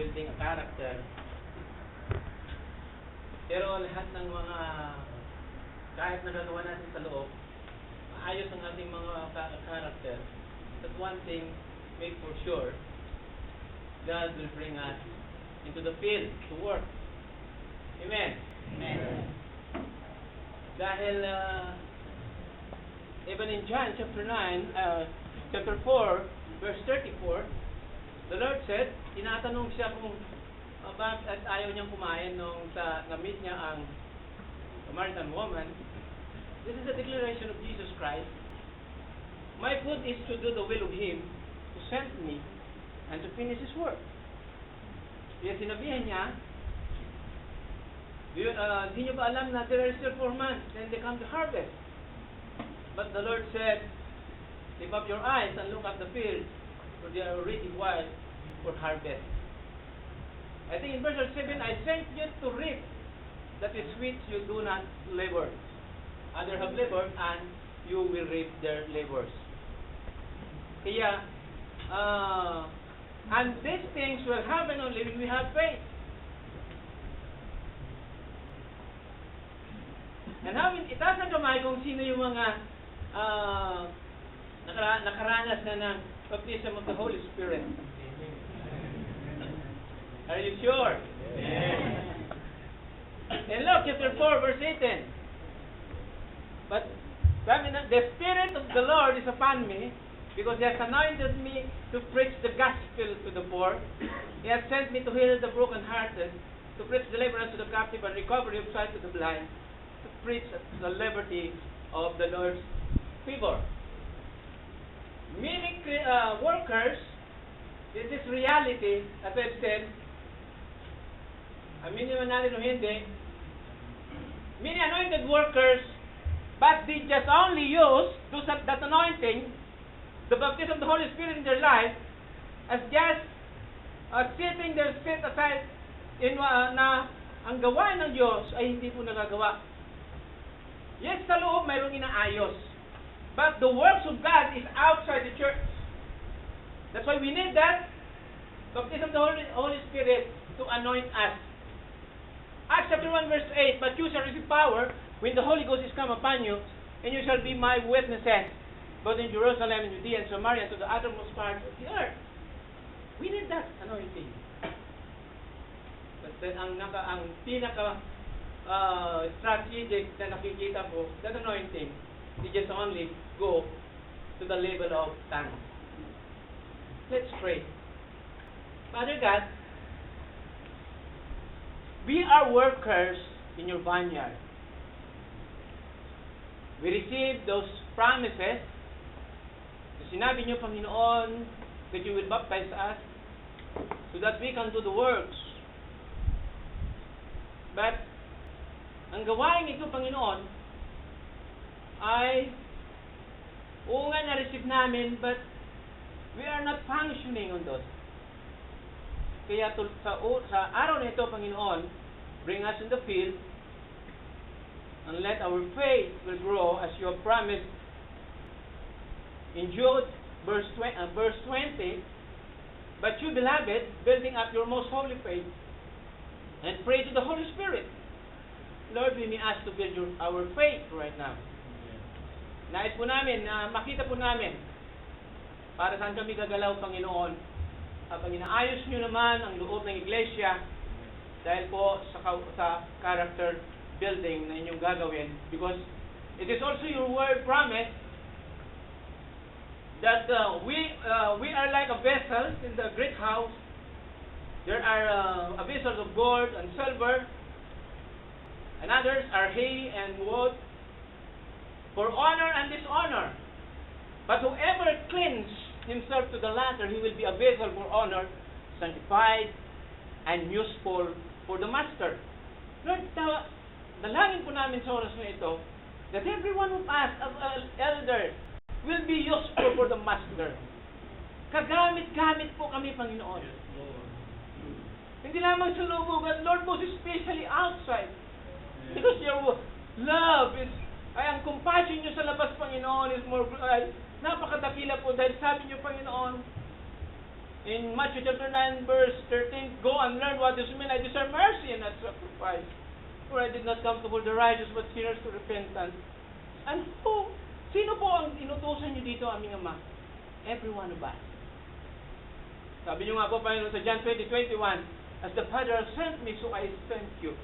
building a character. Pero lahat ng mga, kahit nagagawa natin sa loob, maayos ang ating mga character. But one thing, make for sure, God will bring us into the field to work. Amen? Amen. Dahil, even in John chapter 4, verse 34, the Lord said, tinatanong siya kung bakit ayaw niyang kumain nung na-meet niya ang Samaritan woman. This is a declaration of Jesus Christ. My food is to do the will of Him who sent me and to finish His work. Kaya sinabihan niya, hindi niyo ba alam na there are still 4 months then they come to harvest? But the Lord said, lift up your eyes and look at the fields, for they are already white for harvest. I think in verse 7, I sent you to reap that is which you do not labor. Others have labored, and you will reap their labors. Kaya, and these things will happen only when we have faith. And how itaas ang kamay kung sino yung mga nakaranas na ng baptism of the Holy Spirit. Are you sure? Yes. In Luke chapter 4, verse 18. But the Spirit of the Lord is upon me, because He has anointed me to preach the gospel to the poor. He has sent me to heal the brokenhearted, to preach deliverance to the captive and recovery of sight to the blind, to preach the liberty of the Lord's favor. Many workers, this is reality, as I've said, aminin man natin o hindi, many anointed workers, but they just only use that anointing, the baptism of the Holy Spirit in their life, as just setting their set aside na ang gawain ng Diyos ay hindi po nagagawa. Yes, sa loob mayroong inaayos, but the works of God is outside the church. That's why we need that baptism of the Holy Spirit to anoint us. Acts chapter 1 verse 8, but you shall receive power when the Holy Ghost is come upon you, and you shall be my witnesses, both in Jerusalem and Judea and Samaria, and to the uttermost parts of the earth. We need that anointing. But then, ang pinaka strategic na nakikita po, that anointing, you just only go to the level of tongues. Let's pray. Father God, we are workers in your vineyard. We receive those promises. Sinabi niyo, Panginoon, that you will baptize us so that we can do the works. But, ang gawain ito, Panginoon, ay, oo nga na-receive namin, but we are not functioning on those. Kaya sa araw na ito, Panginoon, bring us in the field and let our faith will grow as you have promised in Jude verse 20. But you, beloved, building up your most holy faith and pray to the Holy Spirit. Lord, we may ask to build our faith right now. Nais po namin na makita po namin para saan kami gagalaw, Panginoon. Pag inaayos nyo naman ang loob ng iglesia dahil po sa character building na inyong gagawin, because it is also your word promise that we are like a vessel in the great house. There are vessels of gold and silver, and others are hay and wood, for honor and dishonor. But whoever cleans himself to the latter, he will be a vessel for honor, sanctified, and useful for the master. Lord, dalangin po namin sa oras na ito, that every one of us, as elders, will be useful for the master. Kagamit-gamit po kami, Panginoon. Hindi lamang sa loob, but Lord, most especially outside. Because your love is, ang compassion nyo sa labas, Panginoon, is more, napakadakila po dahil sabi niyo, Panginoon, In Matthew chapter 9, verse 13, go and learn what this means. I desire mercy and not sacrifice. For I did not come to call the righteous, but sinners to repentance. And sino po ang inutusan niyo dito, aming Ama? Every one of us. Sabi niyo nga po, Panginoon, sa John 20:21, as the Father has sent me, so I sent you.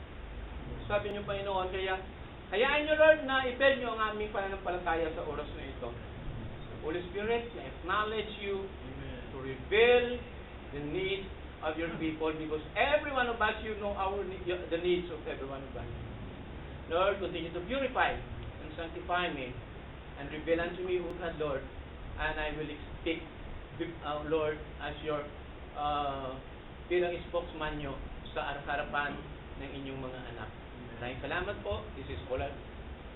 Sabi niyo, Panginoon, kaya hayaan niyo, Lord, na i-fail niyo ang aming pananampalataya sa oras na ito. Holy Spirit, I acknowledge you to reveal the needs of your people, because every one of us, you know the needs of every one of us. Lord, continue to purify and sanctify me, and reveal unto me, O God, Lord, and I will speak, Lord, as your bilang spokesman nyo sa harapan ng inyong mga anak. Maraming salamat po. This is all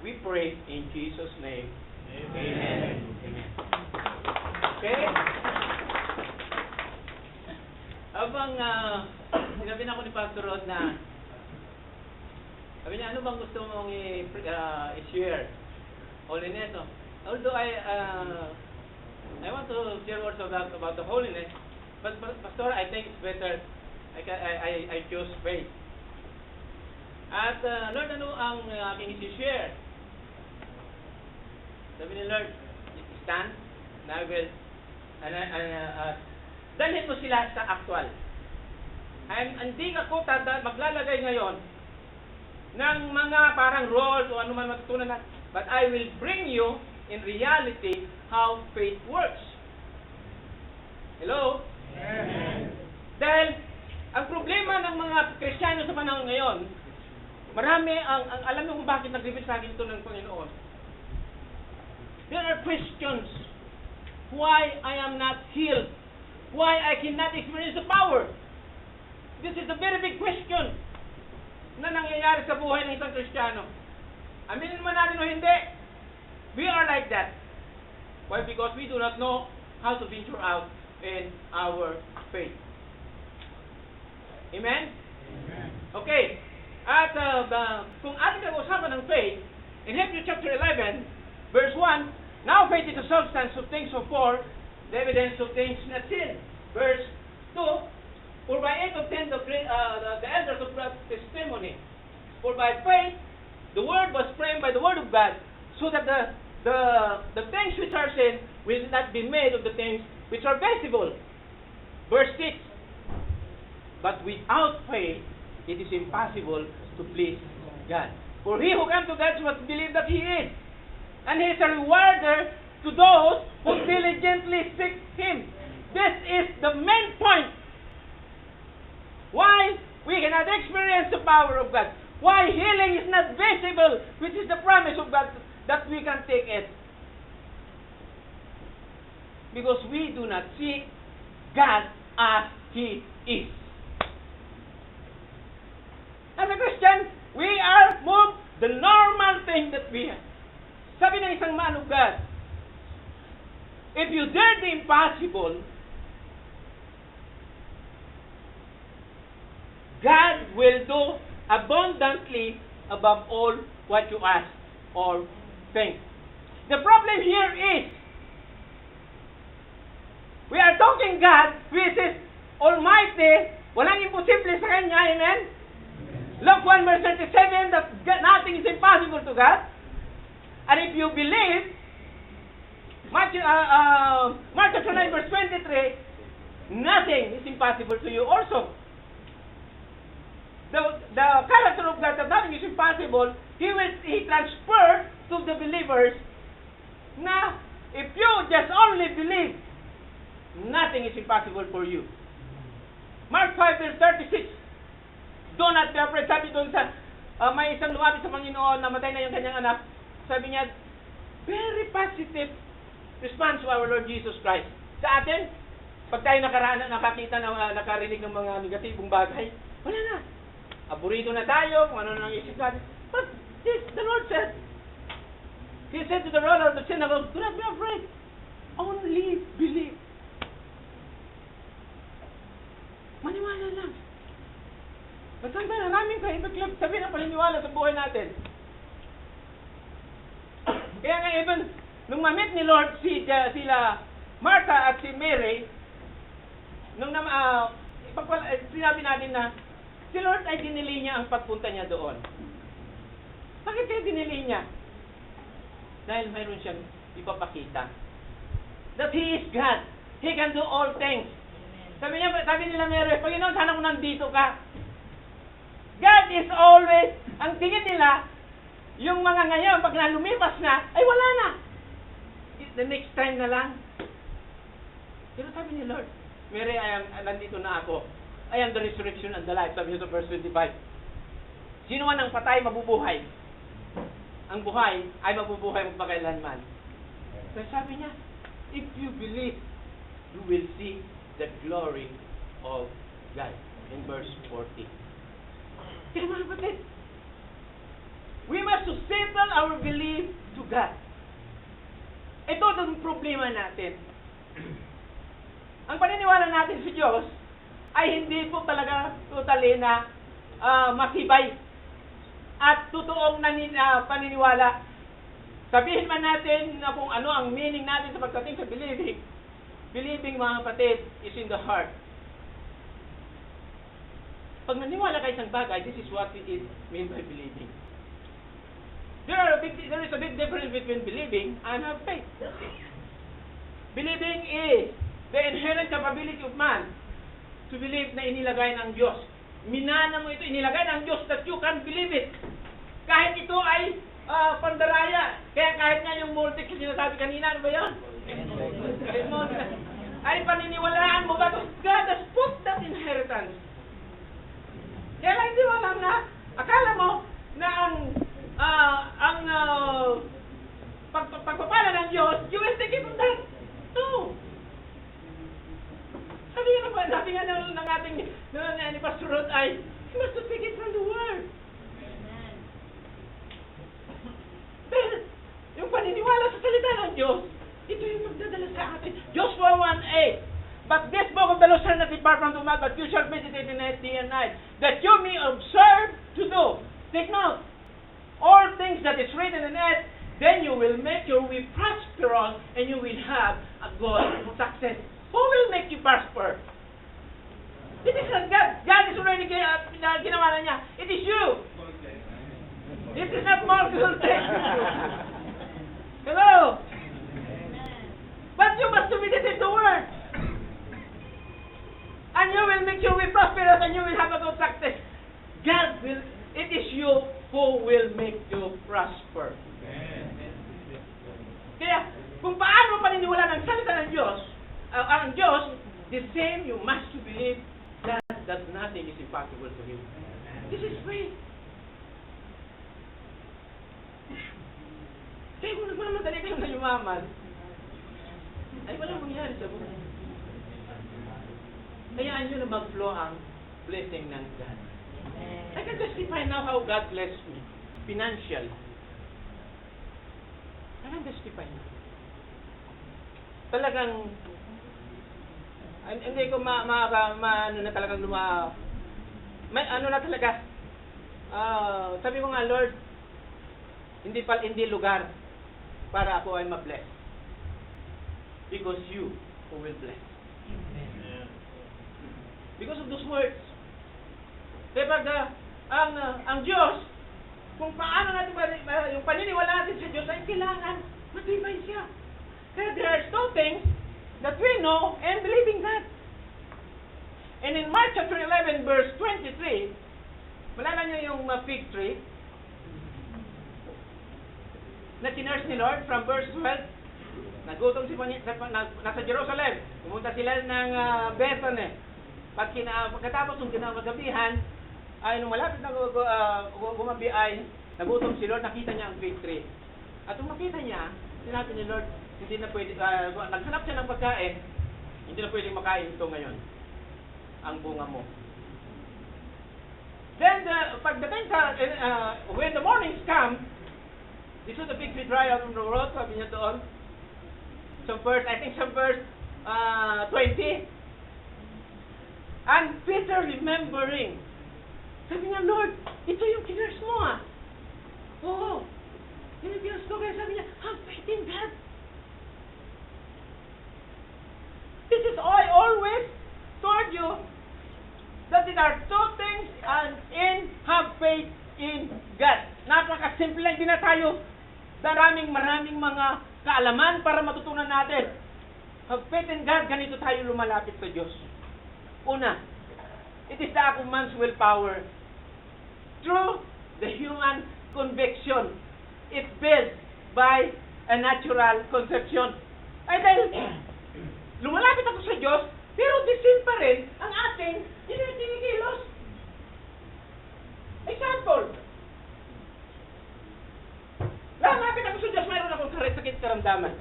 we pray in Jesus' name. Amen. Amen. Okay? Habang sinabi na ako ni Pastor Rod na sabi niya, ano bang gusto mong i-share? Holiness. Although I want to share also about the holiness, but Pastor, I think it's better I choose faith. At Lord, ano ang aking i-share? Sabi ni Lord, stand, and I will dalhin mo sila sa actual. Hindi ako maglalagay ngayon ng mga parang roles o ano man matutunan na, but I will bring you in reality how faith works. Hello? Amen. Dahil ang problema ng mga Kristiyano sa panahon ngayon, marami ang alam mo kung bakit nag-reveal sa akin ito ng Panginoon. There are questions why I am not healed, why I cannot experience the power. This is a very big question na nangyayari sa buhay ng isang Kristiyano. Aminin man natin o hindi, we are like that. Why? Because we do not know how to venture out in our faith. Amen? Amen. Okay. At kung ating pag-usapan ng faith, in Hebrews chapter 11, verse 1, now faith is the substance of things hoped for, the evidence of things not seen. Verse 2, for by 8 of 10 the elders of God's testimony. For by faith the word was framed by the word of God, so that the things which are seen will not be made of the things which are visible. Verse 6, but without faith it is impossible to please God. For he who comes to God must believe that he is, and he is a rewarder to those who diligently seek him. This is the main point. Why we cannot experience the power of God. Why healing is not visible, which is the promise of God that we can take it. Because we do not see God as he is. As a Christian, we are moved the normal thing that we have. Sabi ng isang man of God, if you dare the impossible, God will do abundantly above all what you ask or think. The problem here is, we are talking God, which is Almighty, walang imposible sa Kanya, amen? Luke 1 verse 37, that nothing is impossible to God. And if you believe, Mark chapter 9 verse 23, nothing is impossible to you also. The character of God, that nothing is impossible, He transferred to the believers na if you just only believe, nothing is impossible for you. Mark 5 verse 36, do not be afraid. Sabi doon sa may isang lumapit sa Panginoon, namatay na yung kanyang anak. Sabi niya, very positive response to our Lord Jesus Christ. Sa atin, pag tayo nakakita na nakarinig ng mga negatibong bagay, wala na. Aburido na tayo, kung ano nang isip natin. But this, the Lord said, He said to the ruler of the synagogue, do not be afraid. Only believe. Maniwala lang. Matanda na namin kayo, ibig sabihin ang paniniwala sa buhay natin. Kaya nga even, nung ma-meet ni Lord sila Martha at si Mary, sinabi natin na si Lord ay dinili niya ang pagpunta niya doon. Bakit kaya dinili niya? Dahil mayroon siyang ipapakita that He is God. He can do all things. Sabi nila Mary, Panginoon, sana kung nandito ka. God is always, ang tingin nila, yung mga ngayon, pag lumipas na, ay wala na. The next time na lang. Pero sabi ni Lord, Mary, nandito na ako. I am the resurrection and the life. Sabi niya sa verse 25. Sino man ang patay, mabubuhay. Ang buhay ay mabubuhay magpakailanman. So sabi niya, if you believe, you will see the glory of God. In verse 40. Kaya mga kapatid, we must settle our belief to God. Ito ang problema natin. Ang paniniwala natin sa Diyos ay hindi po talaga totally na matibay at totoong paniniwala. Sabihin man natin na kung ano ang meaning natin sa pagdating sa believing. Believing, mga kapatid, is in the heart. Pag naniwala ka isang bagay, this is what it means by believing. There is a big difference between believing and faith. Believing is the inherent capability of man to believe na inilagay ng Diyos. Minana mo ito, inilagay ng Diyos that you can believe it. Kahit ito ay pandaraya. Kaya kahit nga yung multics yung sinasabi kanina, ano ba yun? Ay paniniwalaan mo ba ito? God has put that inheritance. Kaya lang hindi mo alam na, akala mo na ang pagpapala ng Diyos, you will take it from that. No. Sabi nga ng ating ni Pastor Rod ay, you must take it from the Word. Dahil, yung paniniwala sa salita ng Diyos, ito yung magdadala sa atin. Joshua 1:8. But this book of the law shall not depart from the mouth, but you shall meditate in it day and night, that you may observe to do. Take note. All things that is written in it, then you will make your way prosperous, and you will have a good success. Who will make you prosper? It is not God. God is already ginawa na niya. It is you. It is not more good thing. Hello? But you must meditate the word. And you will make your way prosperous, and you will have a good success. God will, it is you who will make you prosper. Kaya, kung paano paniniwala ng salita ng Diyos, ang Diyos, the same you must believe that nothing is impossible to Him. This is faith. Kaya kung nagmamadali kayo na yumaman, ay walang mangyari sa buhay. Hayaan nyo na mag-flow ang blessing ng God. I can testify now how God blessed me. Financially. I can testify now. Talagang, hindi ko ano na talagang ano na talaga. Sabi ko nga, Lord, hindi lugar para ako ay ma-bless. Because you who will bless. Because of those words. Kaya pag ang Diyos, kung paano natin yung paniniwala natin sa Diyos ay kailangan matibay siya. Kaya there are still things that we know and believe in God. And in Mark chapter 11 verse 23, malala niyo yung fig tree na tinurse ni Lord from verse 12. Nagutom nasa Jerusalem. Pumunta sila ng Bethany. Pagkatapos ng kinamagabihan, ay nung malapit na gumabi ay nagutom si Lord, nakita niya ang fig tree. At nung nakita niya, sinabi ni Lord, hindi na pwede, naghanap siya ng pagkain, hindi na pwedeng makain ito ngayon, ang bunga mo. Then, pagdating sa, when the mornings come, this was the fig tree dry out on the road, sabi niya doon, some verse 20, and Peter remembering, sabi niya, Lord, ito yung kinurse mo Oo. Yun yung kinurse ko. Kaya sabi niya, have faith in God. This is I always told you that there are two things and in have faith in God. Napakasimple lang, hindi na tayo maraming mga kaalaman para matutunan natin. Have faith in God, ganito tayo lumalapit sa Diyos. Una, it is the act of man's willpower. Through the human conviction, it's built by a natural conception. Ay dahil, lumalapit ako sa Diyos, pero the sin pa rin ang ating tinikilos. Example, lumalapit ako sa Diyos, mayroon akong sakit karamdaman.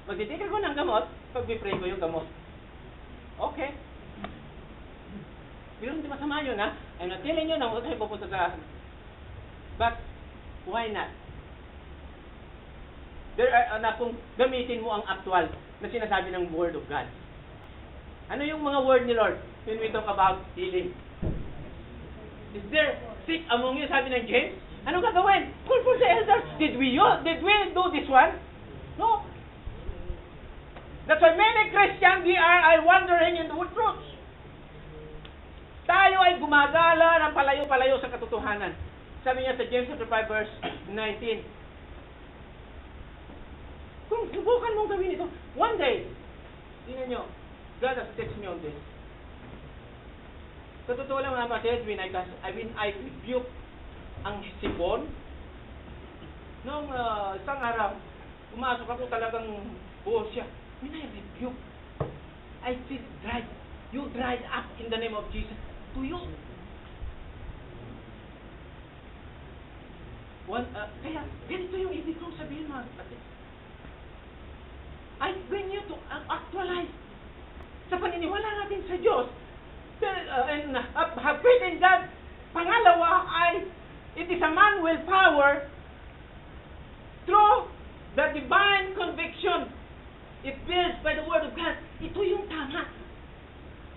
Magtitikil ko ng gamot, pag-pray ko yung gamot. Okay. Pero hindi masama yun, ha? I'm not telling you na huwag kayo pupunta sa... But, why not? There are, kung gamitin mo ang actual na sinasabi ng Word of God. Ano yung mga word ni Lord when we talk about healing? Is there sick among you, sabi ng James? Anong gagawin? Call for the elders. Did we do this one? No. That's why many Christians are wandering in the truth. Tayo ay gumagala ng palayo-palayo sa katotohanan. Sabi niya sa James 5 verse 19. Kung subukan mong gawin ito, one day, tingnan nyo, God has text me on this. Sa totoo lang mga kapatid, when I rebuke ang sipon, noong isang araw, pumasok ako talagang buhos siya. When I rebuke, I feel dried. You dried up in the name of Jesus. To you. Kaya, ganito yung ibig kong sabihin mga kapatid. I bring you to actualize sa paniniwala natin sa Diyos and have faith in God. Pangalawa ay it is a man with power through the divine conviction. It builds by the Word of God. Ito yung tama.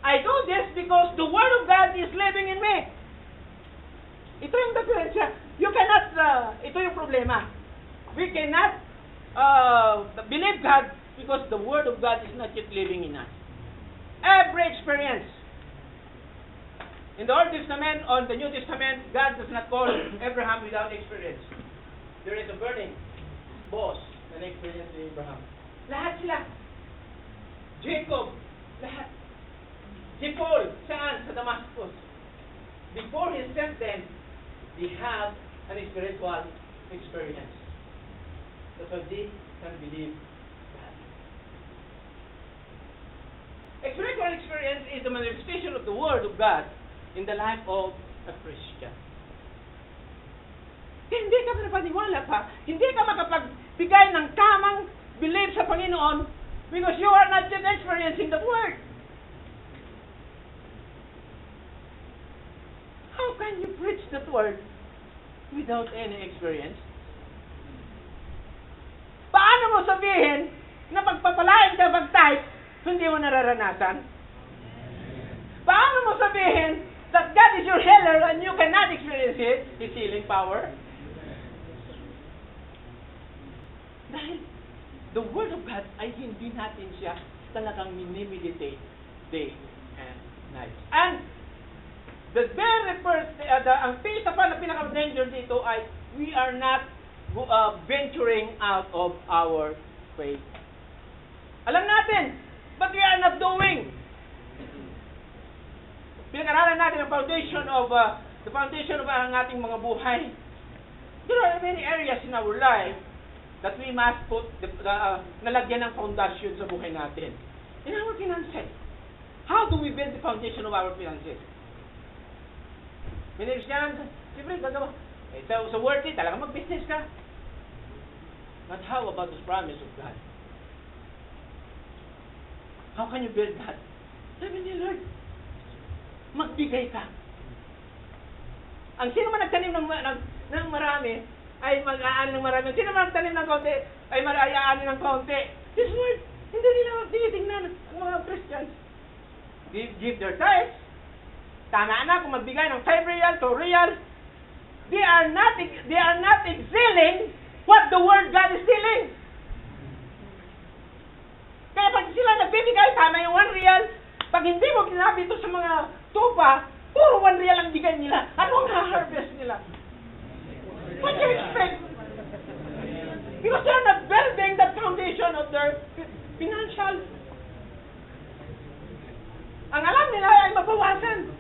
I do this because the Word of God is living in me. Ito yung diferensya. You cannot, ito yung problema. We cannot believe God because the Word of God is not yet living in us. Every experience. In the Old Testament, or the New Testament, God does not call Abraham without experience. There is a burning boss na experience ni Abraham. Lahat sila. Jacob, lahat. Si Paul, saan? Sa Damascus. Before he sent them, they have an spiritual experience. That's why they can believe God. A spiritual experience is the manifestation of the Word of God in the life of a Christian. Hindi ka napaniwala pa, hindi ka makapagbigay ng tamang belief sa Panginoon because you are not yet experiencing the Word. How can you preach that Word without any experience? Paano mo sabihin na pagpapalain ka mag-type, hindi mo nararanasan? Paano mo sabihin that God is your healer and you cannot experience it, His healing power? Dahil the Word of God ay hindi natin siya talagang minimeditate day and night. And the very first, ang isa pa na pinaka-danger dito ay we are not venturing out of our faith. Alam natin, but we are not doing. Pinag-aralan natin ang foundation of ang ating mga buhay. There are many areas in our life that we must put nalagyan ng foundation sa buhay natin. In our finances. How do we build the foundation of our finances? Minibis ka lang, siyempre, gagawa. Sa worth it, talaga mag-business ka. But how about the promise of God? How can you build that? Sabi ni Lord, magbigay ka. Ang sino man nagtanim ng marami, ay mag-aani ng marami. Sino man nagtanim ng kaunti, ay mag-aani ng kaunti. This word, hindi nila tinitingnan ang mga Christians. Give their tithes. Tama na kung magbigay ng 5 real, 2 real. They are not excelling what the Word God is stealing. Kaya pag sila nagbibigay, tama yung 1 real. Pag hindi mo ginabi ito sa mga tupa, puro 1 real ang bigay nila. Ano ang ha-harvest nila? What do you expect? Because they're not building the foundation of their financial. Ang alam nila ay mabawasan.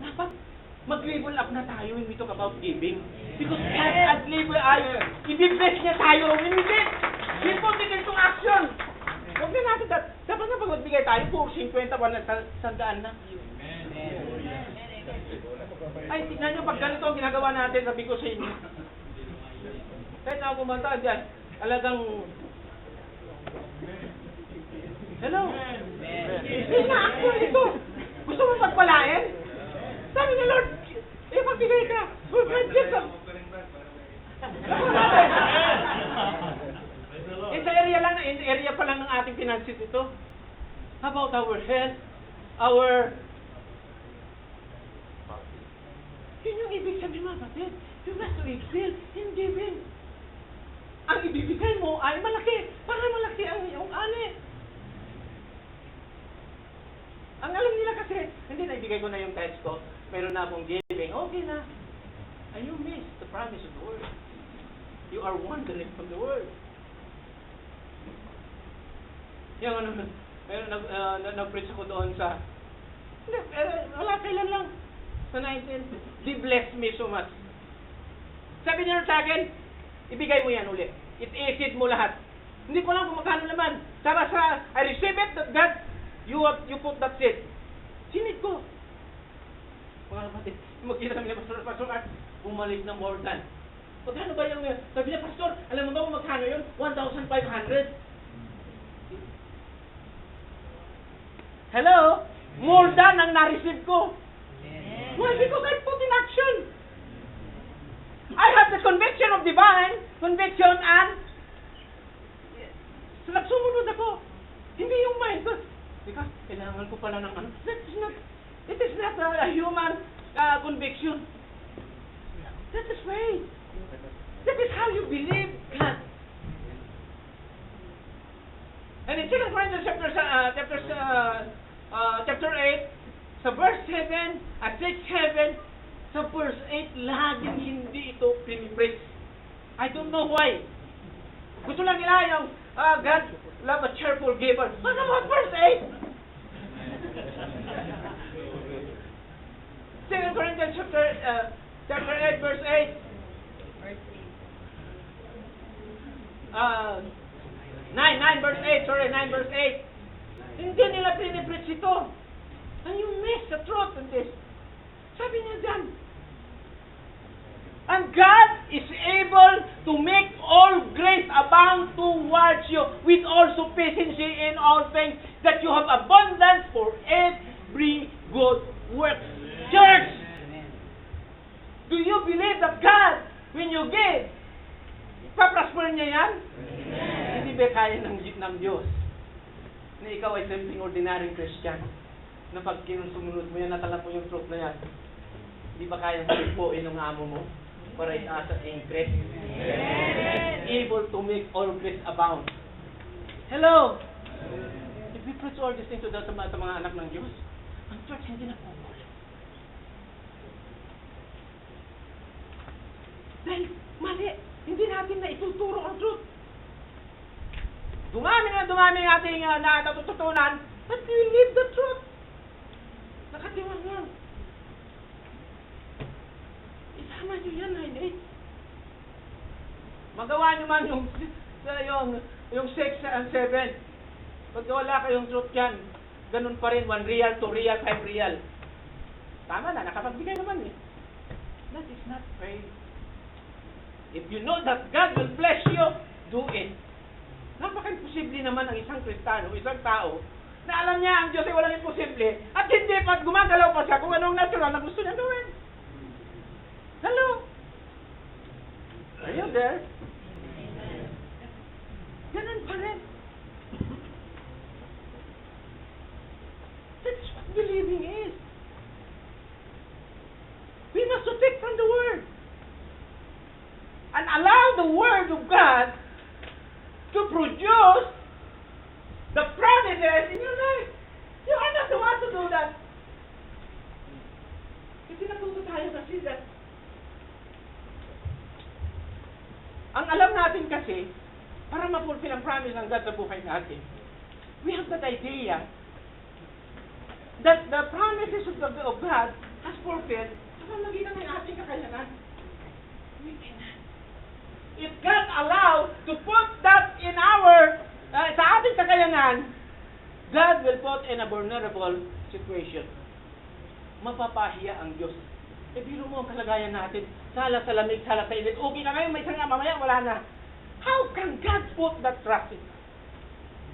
Dapat mag-level up na tayo when we talk about giving. Because God at level ay i-bless niya tayo. When we get, we put it into action. Huwag na natin, dapat na pag magbigay tayo, puro 50 sandaan na. Ay, tignan nyo, pag ganito ang ginagawa natin, sabi ko sa inyo. Kahit ako kumanta dyan, alagang, hello? Hindi na action ito. Gusto mo pagpalain? Sabi ni Lord, magbigay ka. We'll find Jesus. In the area pa lang ng ating finances ito. How about our health? Yun yung ibig sabihin mga kapatid. You have to excel in giving. Ang ibibigay mo ay malaki. Para malaki ang iyong ani. Ang alam nila kasi, hindi na ibigay ko na yung tithes ko. Meron na akong giving. Okay na. And you miss the promise of the word. You are wandering from the word. Yung ano, meron nag-preach ako doon sa, wala kailan lang. Sa 19, He blessed me so much. Sabi niya sa akin, ibigay mo yan ulit. It-exit mo lahat. Hindi ko lang kung magkano naman. Tara sa, I receive it, that God, you put that seed. Sinid ko. Mga kapatid, magkita kami ni Pastor Art, bumalik ng more than. Magkano ba yung, sabi niya, Pastor, alam mo ba kung magkano yun? 1,500. Hello? More than ang na-receive ko. Why? Because I put in action. I have the conviction of divine, conviction and nagsumunod ako. Hindi yung mind ko. Teka, kailangan ko pala ng ano. It is not a human conviction. That is faith. That is how you believe God. And in 2 Corinthians chapter 8, sa verse 7 at 6-7, sa verse 8, laging hindi ito pinipreach. I don't know why. Gusto lang nila yung, God love a cheerful giver. What about verse 8? 2 Corinthians chapter 8, verse 8. 9 verse 8, sorry, 9 verse 8. Hindi nila pinipreach ito. And you miss the truth in this. Sabi niya dyan, and God is able to make all grace abound towards you with all sufficiency in all things, that you have abundance for every good work. Church, do you believe that God, when you give, paprosper niya yan? Hindi ba kaya ng Diyos na ikaw ay simpleng ordinary Christian, na pag kinusumunod mo yan, natala mo yung truth na yan, hindi ba kaya magpuin ng amo mo para itaas ang increase? Able to make all grace abound. Hello? If we preach all these things to sa mga anak ng Diyos, ang church hindi na pumuli. Dahil mali, hindi natin na ituturo ang truth. Dumami ang ating natututunan, but we live the truth. Nakatiwang yan. Isama nyo yan, 9-8. Magawa nyo man yung 6 and 7. Pag wala kayong truth yan, ganun pa rin, 1 real, 2 real, 5 real. Tama na, nakapagbigay naman eh. That is not faith. If you know that God will bless you, do it. Napaka-imposible naman ang isang Kristiyano, isang tao, na alam niya ang Diyos ay walang imposible, at hindi pa gumagalaw pa siya kung anong natural na gusto niya gawin. Hello? Are you there? Ganun pa rin. That's what believing is. We must take from the Word. And allow the Word of God to produce see that? Ang alam natin kasi, para ma-fulfill ang promise ng God sa buhay natin, we have that idea that the promises of God has fulfilled sa pamagitan ng ating kakayanan. We cannot. If God allowed to put that in our, sa ating kakayanan, God will put in a vulnerable situation. Mapapahiya ang Diyos. E biro mo ang kalagayan natin. Sala sa lamig, sala sa init. Okay ka ngayon, may sanga, mamaya wala na. How can God put that trust in?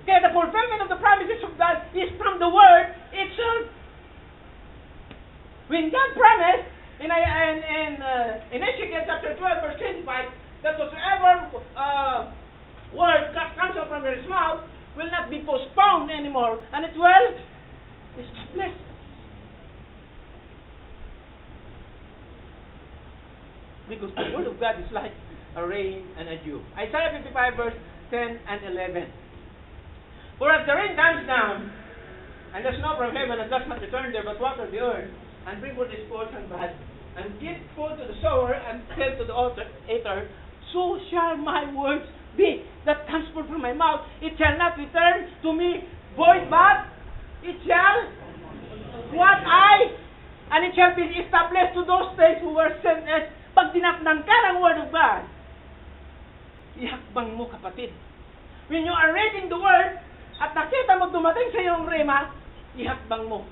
Kaya the fulfillment of the promises of God is from the Word itself. When God promised in Ezekiel chapter 12 verse 25 that whatsoever word comes out from His mouth will not be postponed anymore, and it will establish. Because the Word of God is like a rain and a dew. Isaiah 55 verse 10 and 11. For as the rain comes down, and the snow from heaven, and does not return there, but water the earth, and bring forth his good and bad, and give food to the sower, and bread to the eater, so shall my words be that comes forth from my mouth. It shall not return to me void, but it shall and it shall be established to those things who were sent as. Pag dinapnan ka ng Word of God, ihakbang mo, kapatid. When you are reading the Word, at nakita mo dumating sa iyong rema, ihakbang mo.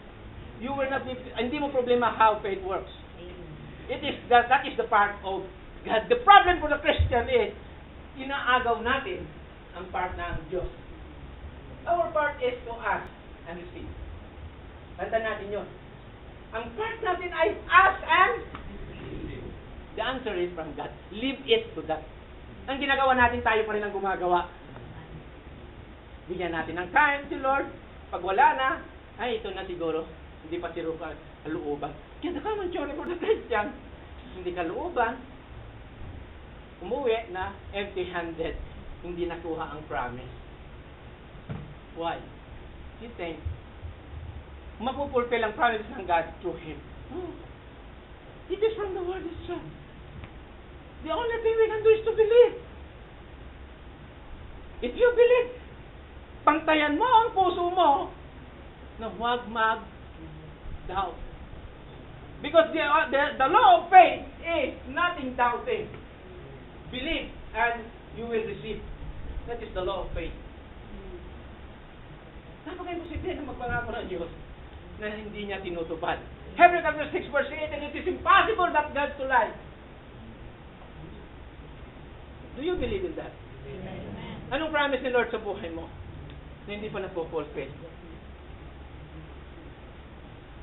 You will not be, hindi mo problema how faith works. It is that is the part of God. The problem for the Christian is, inaagaw natin ang part ng Diyos. Our part is to ask and receive. Tanda natin yun. Ang part natin ay ask and the answer is from God. Leave it to that. Ang ginagawa natin, tayo pa rin ang gumagawa. Bigyan natin ng time si Lord. Pag wala na, ay ito na siguro. Hindi pa siro ka kalooban. Kaya the common story for the Christian, hindi kalooban, umuwi na empty-handed. Hindi nakuha ang promise. Why? He thinks, mapupulfill ang promise ng God through him. No. It is from the Word itself. The only thing we can do is to believe. If you believe, pantayan mo ang puso mo na huwag mag-doubt. Because the law of faith is nothing doubting. Believe and you will receive. That is the law of faith. Napaka-imposible na magpangako ng Diyos na hindi niya tinutupad. Hebrews chapter 6 verse 8, and it is impossible that God to lie. Do you believe in that? Amen. Anong promise ni Lord sa buhay mo na hindi pa napupulfill?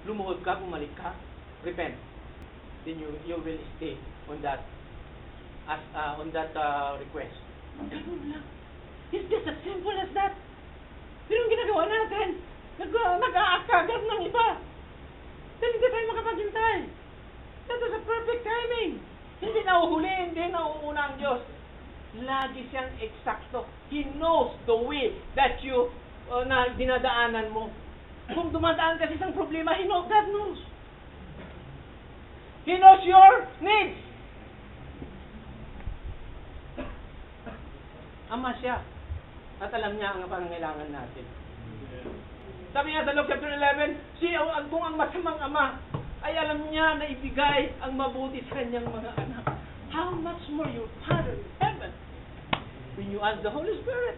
Lumuhod ka, bumalik ka, repent. Then you will stay on that request. Ganun lang. It's just as simple as that. Pero yung ginagawa natin, nag-aakagad ng iba. Then hindi tayo makapaghintay. That is a perfect timing. Hindi nauhuli, hindi nauuna ang Diyos. Lagi siyang eksakto. He knows the way that you na dinadaanan mo. Kung dumadaan ka sa isang problema, God knows. He knows your needs. Ama siya. At alam niya ang pangangailangan natin. Sabi niya sa Luke chapter 11, kung ang masamang ama ay alam niya na ibigay ang mabuti sa kanyang mga anak, how much more your Father in heaven when you ask the Holy Spirit?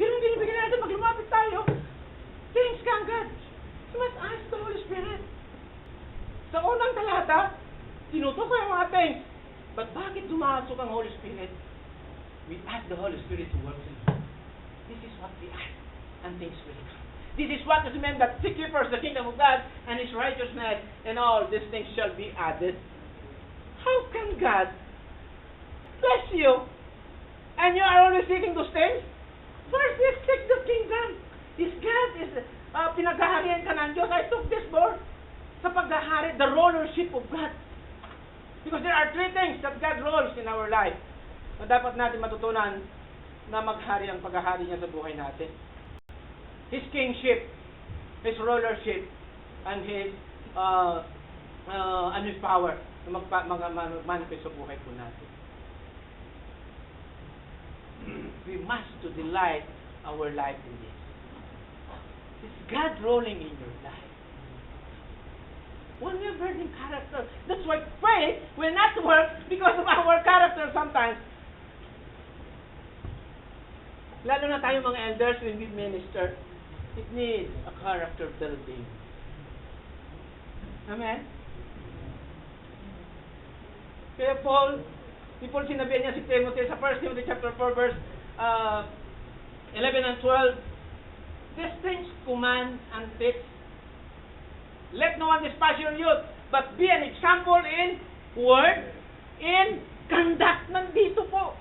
Pero hindi nabigyan natin pag lumapit tayo. Thanks ka ang God. You must ask the Holy Spirit. Sa unang talata, tinutok ko yung mga things. But bakit dumasok ang Holy Spirit? We ask the Holy Spirit to work in us. This is what we ask, and things will come. This is what is meant that seek ye first the kingdom of God and His righteousness, and all these things shall be added. How can God bless you, and you are only seeking those things? First, you seek the kingdom. Is God is pinaghaharian ka ng Diyos. I took this board sa paghahari, the rulership of God. Because there are three things that God rules in our life na dapat natin matutunan na maghari ang paghahari niya sa buhay natin. His kingship, His rulership, and His His power na mag-manifest sa buhay po natin. We must to delight our life in this. It's God rolling in your life. When we're building character, that's why faith will not work because of our character sometimes. Lalo na tayo mga elders when we minister, it needs a character building. Amen? Kaya Paul sinabi niya si Timothy sa 1 Timothy chapter 4 verse 11 and 12, these things command and teach. Let no one despise your youth, but be an example in word, in conduct. Nandito po.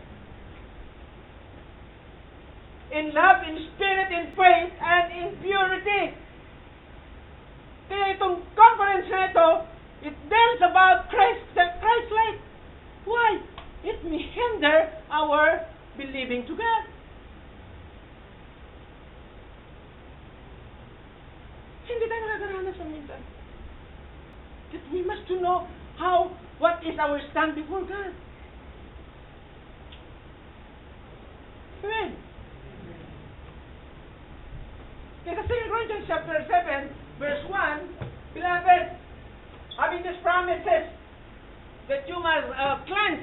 In love, in spirit, in faith, and in purity. Kaya itong conference na ito, it deals about Christ-like. Why? It may hinder our believing to God. Hindi tayo nakakaranas sa minsan. That we must to know what is our stand before God. Amen. Kaya sa 2 Corinthians chapter 7, verse 1, Beloved, having these promises that you must cleanse,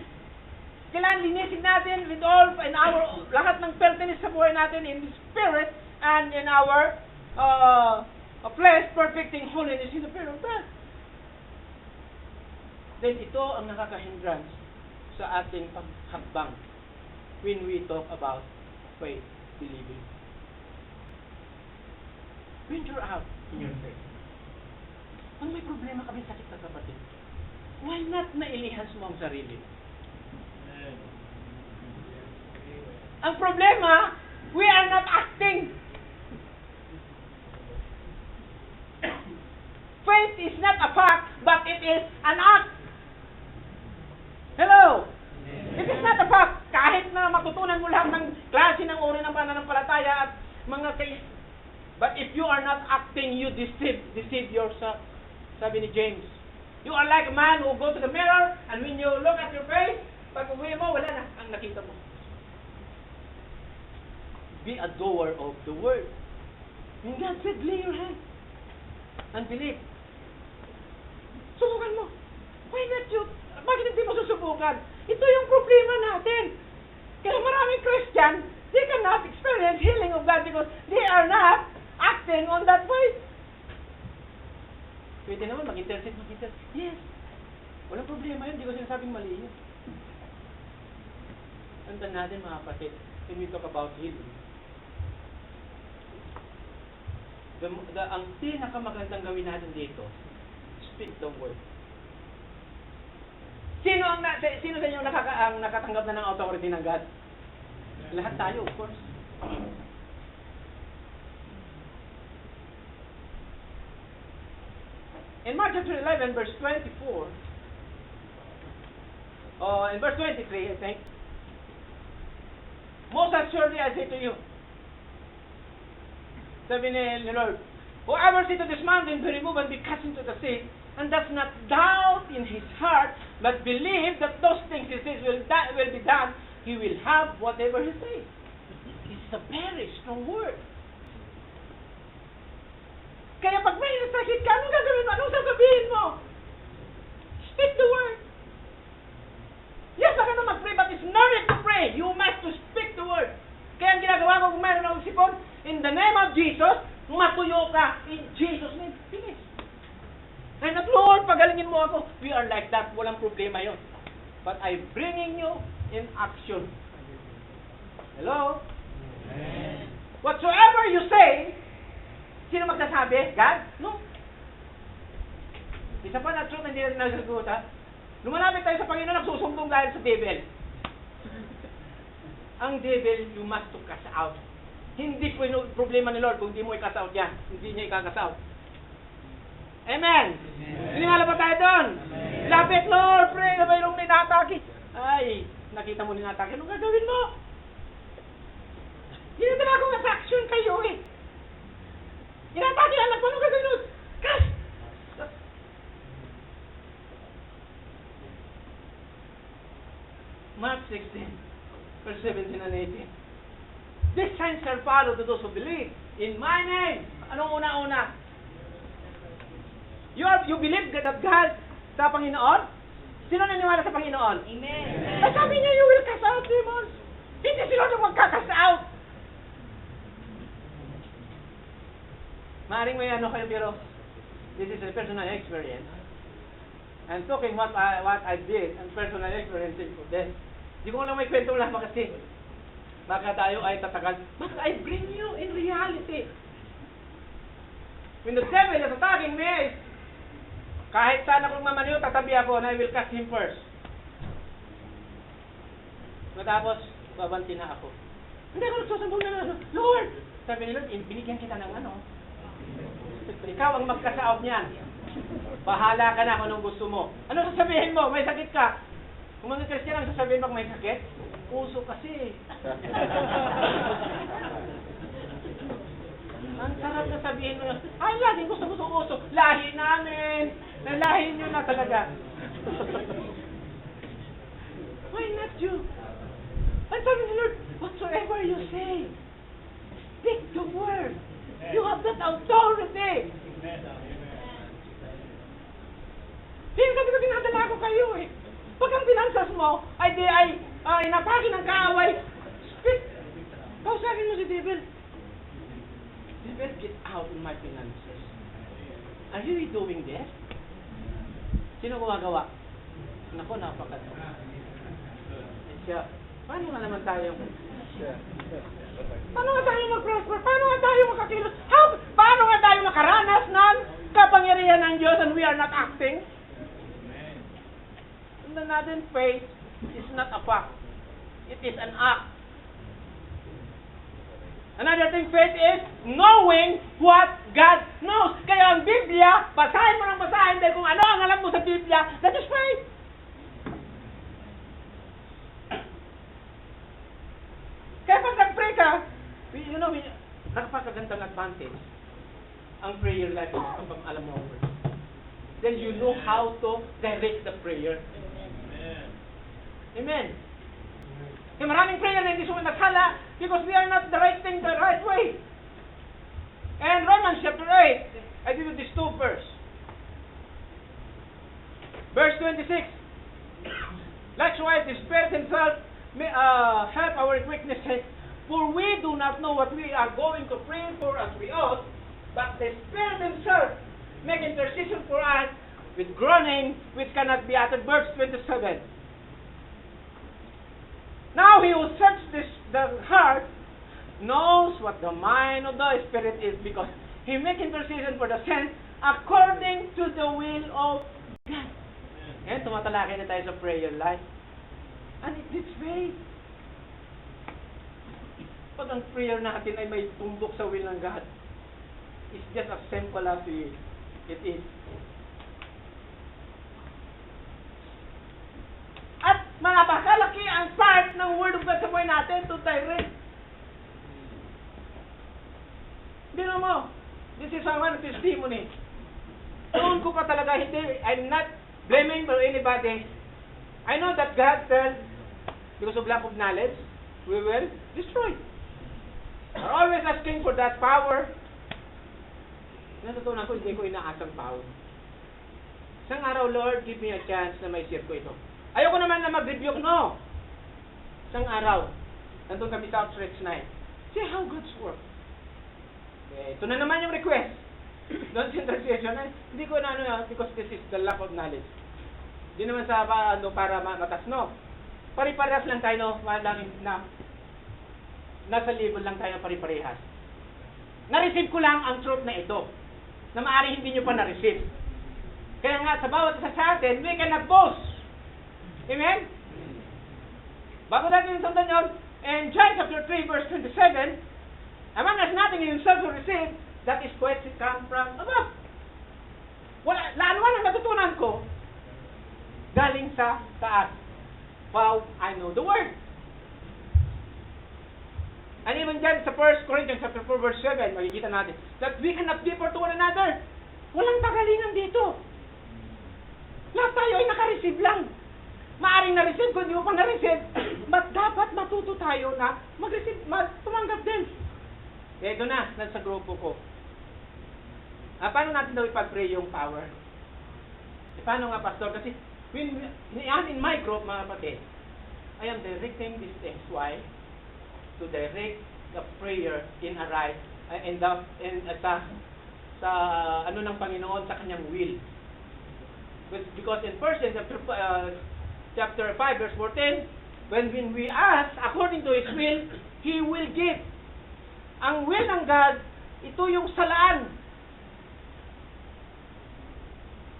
kailangan linisin natin with all, in our, lahat ng filthiness sa buhay natin in the spirit and in our flesh, perfecting holiness in the fear of God. Then ito ang nakaka-hindrance sa ating paghakbang when we talk about faith, believing. Venture out in your faith. Kung may problema kami sakit na kapatid, why not nailihans mo ang sarili? Ang problema, we are not acting. Faith is not a fact, but it is an act. Hello? It is not a fact. Kahit na matutunan mo lahat ng klase ng uri ng pananampalataya at mga but if you are not acting, you deceive yourself. Sabi ni James, you are like a man who go to the mirror and when you look at your face, pag uwi mo, wala na ang nakita mo. Be a doer of the word. When God said, lay your hand and believe. Subukan mo. Why not you? Bakit hindi mo susubukan? Ito yung problema natin. Kaya maraming Christian, they cannot experience healing of God because they are not acting on that faith. Pwede naman mag-intercede. Yes. Walang problema yun. Hindi ko sinasabing mali yun. Tandaan natin mga kapatid, when we talk about healing, ang pinakamagandang gawin natin dito, speak the word. Sino sa inyo nakatanggap na ng authority ng God? Lahat tayo, of course. In Mark chapter 11, verse 24, in verse 23, I think, most assuredly I say to you, sabi ni Lord, whoever say to this mountain, be removed and be cast into the sea, and does not doubt in his heart, but believe that those things he says will be done, he will have whatever he says. This is a very strong word. Kaya pag may nasakit ka, anong gagawin mo? Anong sasabihin mo? Speak the word. Yes, baka na mag-pray, but it's not to pray. You must to speak the word. Kaya ang ginagawa ko kung mayroon akong sipon, in the name of Jesus, matuyo ka. In Jesus' name, finish. And at Lord, pagalingin mo ako. We are like that. Walang problema yon. But I'm bringing you in action. Hello? Amen. Whatsoever you say, sino magsasabi? God? No. Isa pa na truth, hindi na nagsagot, ha? Lumalapit tayo sa Panginoon, nagsusumbong dahil sa devil. Ang devil, you must to cast out. Hindi po yung problema ni Lord kung hindi mo i-cast out yan. Hindi niya i-cast out. Amen. Sinala pa tayo doon. Lapit, Lord, pray na mayroong ninatake. Ay, nakita mo ninatake. Anong gagawin mo? Ginagawa ko nga sa action kayo eh. Ninatake anak mo, anong gagawin mo? Cast! 16, verse 17 and 18. These signs shall follow to those who believe in my name. Anong una-una? You believe that God sa Panginoon? Sino naniwala sa Panginoon? Amen. Ay, sabi niya, you will cast out demons. Hindi sila nang magkakast out. Maaring may ano kayo, pero this is a personal experience. And talking what I did and personal experience for this. Hindi ko lang may kwento lang kasi baka tayo ay tatagal. But I bring you in reality. When the devil is attacking me, kahit saan akong mamaniw, tatabi ako and I will cast him first. Matapos, babanti na ako. Hindi ako nagsusambong na Lord! Sabi ni Lord, binigyan kita ng ano. Ikaw ang magkasaob niyan. Bahala ka na kung anong gusto mo. Ano sasabihin mo? May sakit ka. Kung mga Christian ang sasabihin mo may sakit, puso kasi. Ang sarap na sabihin mo, ay, laging gusto uso. Lahi namin. Nalahin nyo na talaga. Why not you? Ang sabi ni Lord, whatsoever you say, speak the word. You have that authority. Hindi kasi dinadala ko kayo eh. Pag ang pinansas mo, ay inatake ng kaaway, speak. Kausapin mo si devil. Devil, get out in my finances. Are you doing this? Sino gumagawa? Naku, napakatawa. Siya, paano nga naman tayo? Paano nga tayo mag-prosper? Paano nga tayo makakilos? Paano nga tayo makaranas ng kapangyarihan ng Diyos and we are not acting? And natin, faith is not a fact. It is an act. Another thing, faith is knowing what God knows. Kaya ang Biblia, basahin mo ng basahin dahil kung ano ang alam mo sa Biblia, that is faith. Kaya pag nag-pray ka, nakapagagandang advantage ang prayer life kapag alam mo ang word. Then you know how to direct the prayer. Amen. Kaya maraming prayer na hindi sumunod-sala because we are not directing the right way. And Romans chapter 8, I give you these two verse. Verse 26. Likewise, the Spirit Himself may help our weaknesses, for we do not know what we are going to pray for as we ought, but the Spirit Himself make intercession for us with groaning which cannot be uttered. Verse 27. Now He who searches the heart knows what the mind of the Spirit is, because He make intercession for the saints according to the will of God. Yan, tumatalakay na tayo sa prayer life. And it needs faith. Pag ang prayer natin ay may tumbok sa will ng God, it's just as simple as it is. At napakalaki ang part ng Word of God sa buhay natin to direct. Hindi mo, this is one testimony. Noon ko pa talaga, I'm not blaming for anybody. I know that God said, because of lack of knowledge, we will destroy. We're always asking for that power. Natutunan ko, hindi ko inaasang power. Isang araw, Lord, give me a chance na may share ko ito. Ayoko naman na mag-rebuke, no. Isang araw, nandun kami sa Outstretch Night. See how God's work. Ito na naman yung request. Don't intercession. Hindi ko na because this is the lack of knowledge. Hindi naman sa para matas, no. Pari-parehas lang tayo, nasa level lang tayo pari-parehas. Na-receive ko lang ang truth na ito, na maaari hindi nyo pa na-receive. Kaya nga, sa bawat isa sa atin, we cannot boast. Amen? Bago natin sundan yun, in John chapter 3, verse 27, a man has nothing in himself to receive, that is quite come from above. Lalo ang natutunan ko, galing sa taas. Wow, I know the word. And even dyan sa 1 Corinthians chapter 4, verse 7, makikita natin, that we cannot differ to one another. Walang tagalingan dito. Lahat tayo ay naka-receive lang. Maaring na-receive kung hindi mo pa na-receive. But dapat matuto tayo na mag-receive, tumanggap din. Ito na, nasa grupo ko. Paano natin daw ipag-pray yung power? Paano nga, Pastor? Kasi in my group, mga kapatid, I am directing these things. Why? To direct the prayer in a right, sa ano ng Panginoon, sa kanyang will. Because in 1 chapter 5, verse 14, when we ask according to His will, He will give. Ang will ng God, ito yung salaan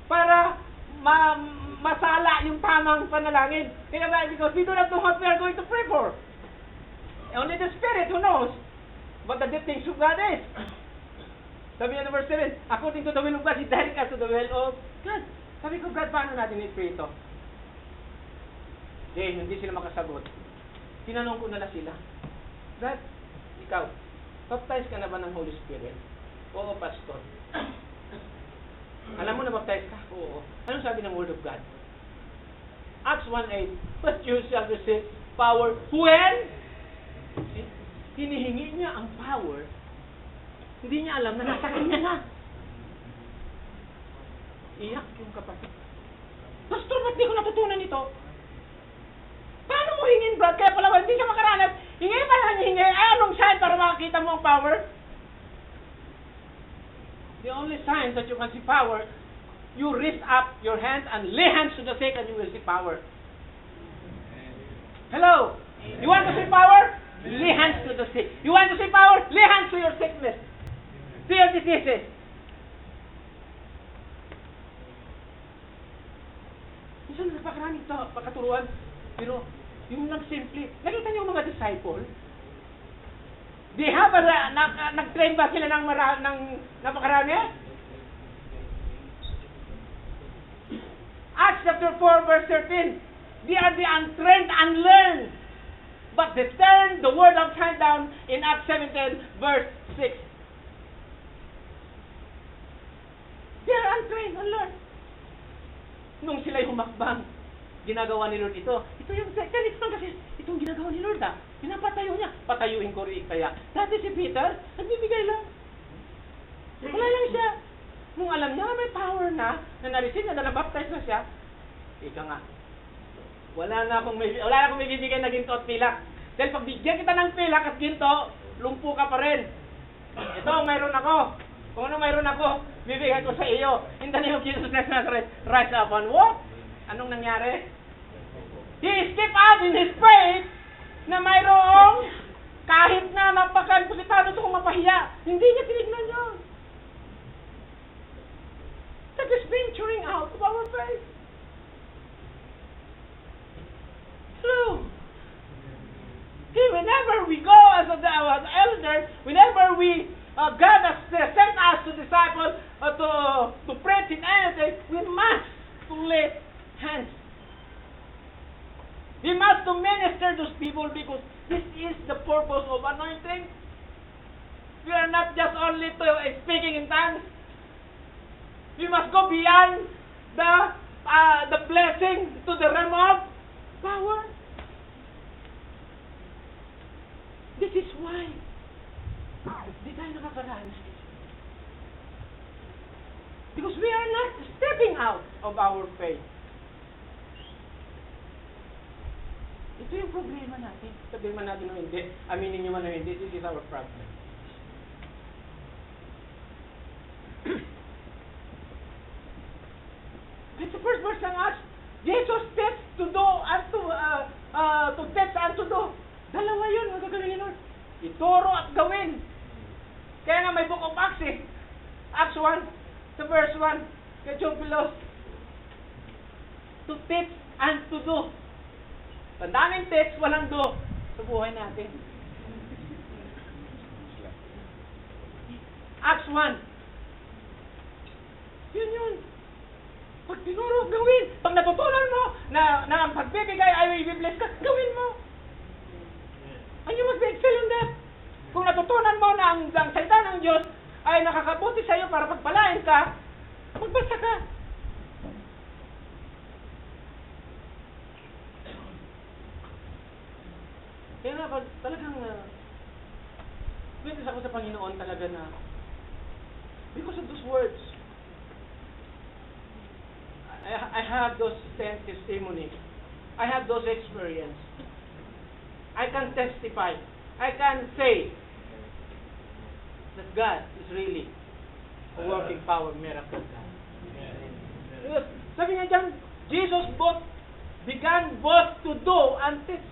para masala yung tamang panalangin. Because we do not know what we are going to pray for. Only the Spirit who knows what the deep things of God is. Sabi niya verse 7, according to the will of God, He direct us to the will of God. Sabi ko, God, paano natin i-pray ito? Hindi sila makasagot. Tinanong ko na lang sila, God, ikaw, baptize ka na ba ng Holy Spirit? Oo, Pastor. Alam mo na baptize ka? Oo. Anong sabi ng Word of God? Acts 1:8, but you shall receive power when? See? Hinihingi niya ang power. Hindi niya alam na nasa kanya na. Iyak yung kapatid. Pastor, ba't di ko natutunan ito? Paano mo hingin, Brad? Kaya pala, hindi siya makaranas. Hingi pa lang hingi. Anong sign para makakita mo ang power? The only sign that you can see power, you raise up your hands and lay hands to the sick and you will see power. Hello? You want to see power? Lay hands to the sick. You want to see power? Lay hands to your sickness. To your diseases. Minsan napakaraming pakaturuan. Pero yung nagsimple, nakita niyo yung mga disciple? They have nag-train ba sila ng napakarami? Acts chapter 4 verse 13. They are the untrained, unlearned. But they turned the word upside down in Acts 17 verse 6. They are untrained, unlearned. Nung sila'y humakbang, ginagawa ni Lord ito. Ito yung ganito kasi itong ginagawa ni Lord pinapatayo niya. Patayuin ko rin kaya. Dati si Peter, nagbibigay lang. Wala lang siya. Nung alam niya may power na na-receive na nabaptize na siya, ika nga, wala na akong may bibigay na ginto at pilak. Dahil pag bigyan kita ng pilak at ginto, lumpo ka pa rin. Ito, mayroon ako. Kung ano mayroon ako, bibigay ko sa iyo. In the name of Jesus Christ Nazareth, rise up and walk. Anong nangyari? He stepped out in his faith na mayroong kahit na napaka-positado ito kung mapahiya. Hindi niya tinignan yun. That is venturing out of our faith. True. Whenever we go as elders, whenever God has sent us to disciple, to preach in anything, we must lay hands. We must to minister to people because this is the purpose of anointing. We are not just only speaking in tongues. We must go beyond the blessing to the realm of power. This is why di tayo nakakaranas. Because we are not stepping out of our faith. Ito yung problema natin. Sabihin man natin o hindi, aminin nyo man o hindi, this is our problem. It's the first verse ng Acts. Jesus tests to do and to teach and to do. Dalawa yun, ang gagawin ni Lord. Ituro at gawin. Kaya nga may book of Acts eh. Acts 1, sa verse 1, kay Theophilus. To teach and to do. Tandaan yung text, walang do sa buhay natin. Acts 1. Yun. Pag tinuro, gawin. Pag natutunan mo na ang pagbibigay ay i-bless ka, gawin mo. And you must be excel in that. Kung natutunan mo na ang salita ng Diyos ay nakakabuti sa iyo para pagpalain ka, magbasa ka. Kaya nga, talagang, witness ako sa Panginoon talaga na, because of those words, I have those testimony. I have those experience. I can testify. I can say that God is really a working power, miracle God. Yes. Sabi niya dyan, Jesus began both to do and teach.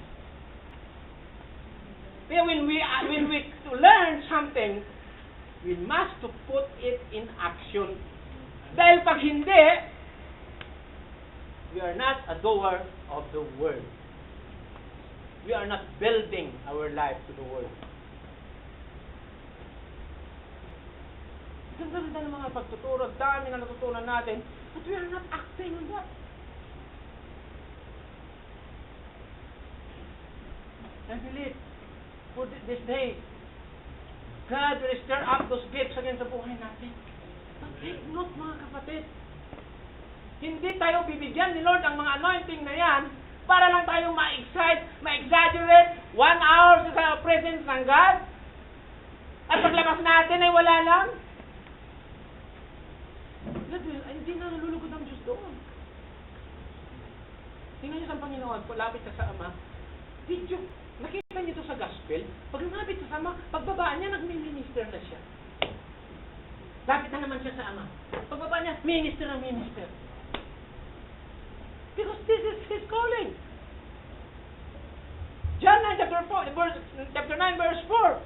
Kaya when we learn something, we must to put it in action. Dahil pag hindi, we are not a doer of the word. We are not building our life to the word. Ganda-ganda ng mga pagtuturo, dami na natutunan natin, but we are not acting on that. I believe, for this day, God will stir up those gifts again sa buhay natin. But take note, mga kapatid, hindi tayo bibigyan ni Lord ang mga anointing na yan para lang tayo ma-exaggerate 1 hour sa presence ng God. At paglabas natin ay wala lang. Hindi na nalulugod ang Diyos doon. Tingnan niyo sa Panginoon, lapit ka sa Ama. Nakita niyo ito sa gospel. Pag lumapit sa Ama, pagbaba niya, nagmi-minister na siya. Lapit na naman siya sa Ama. Pagbaba niya, minister. Because this is His calling. John 9, chapter 9, verse 4.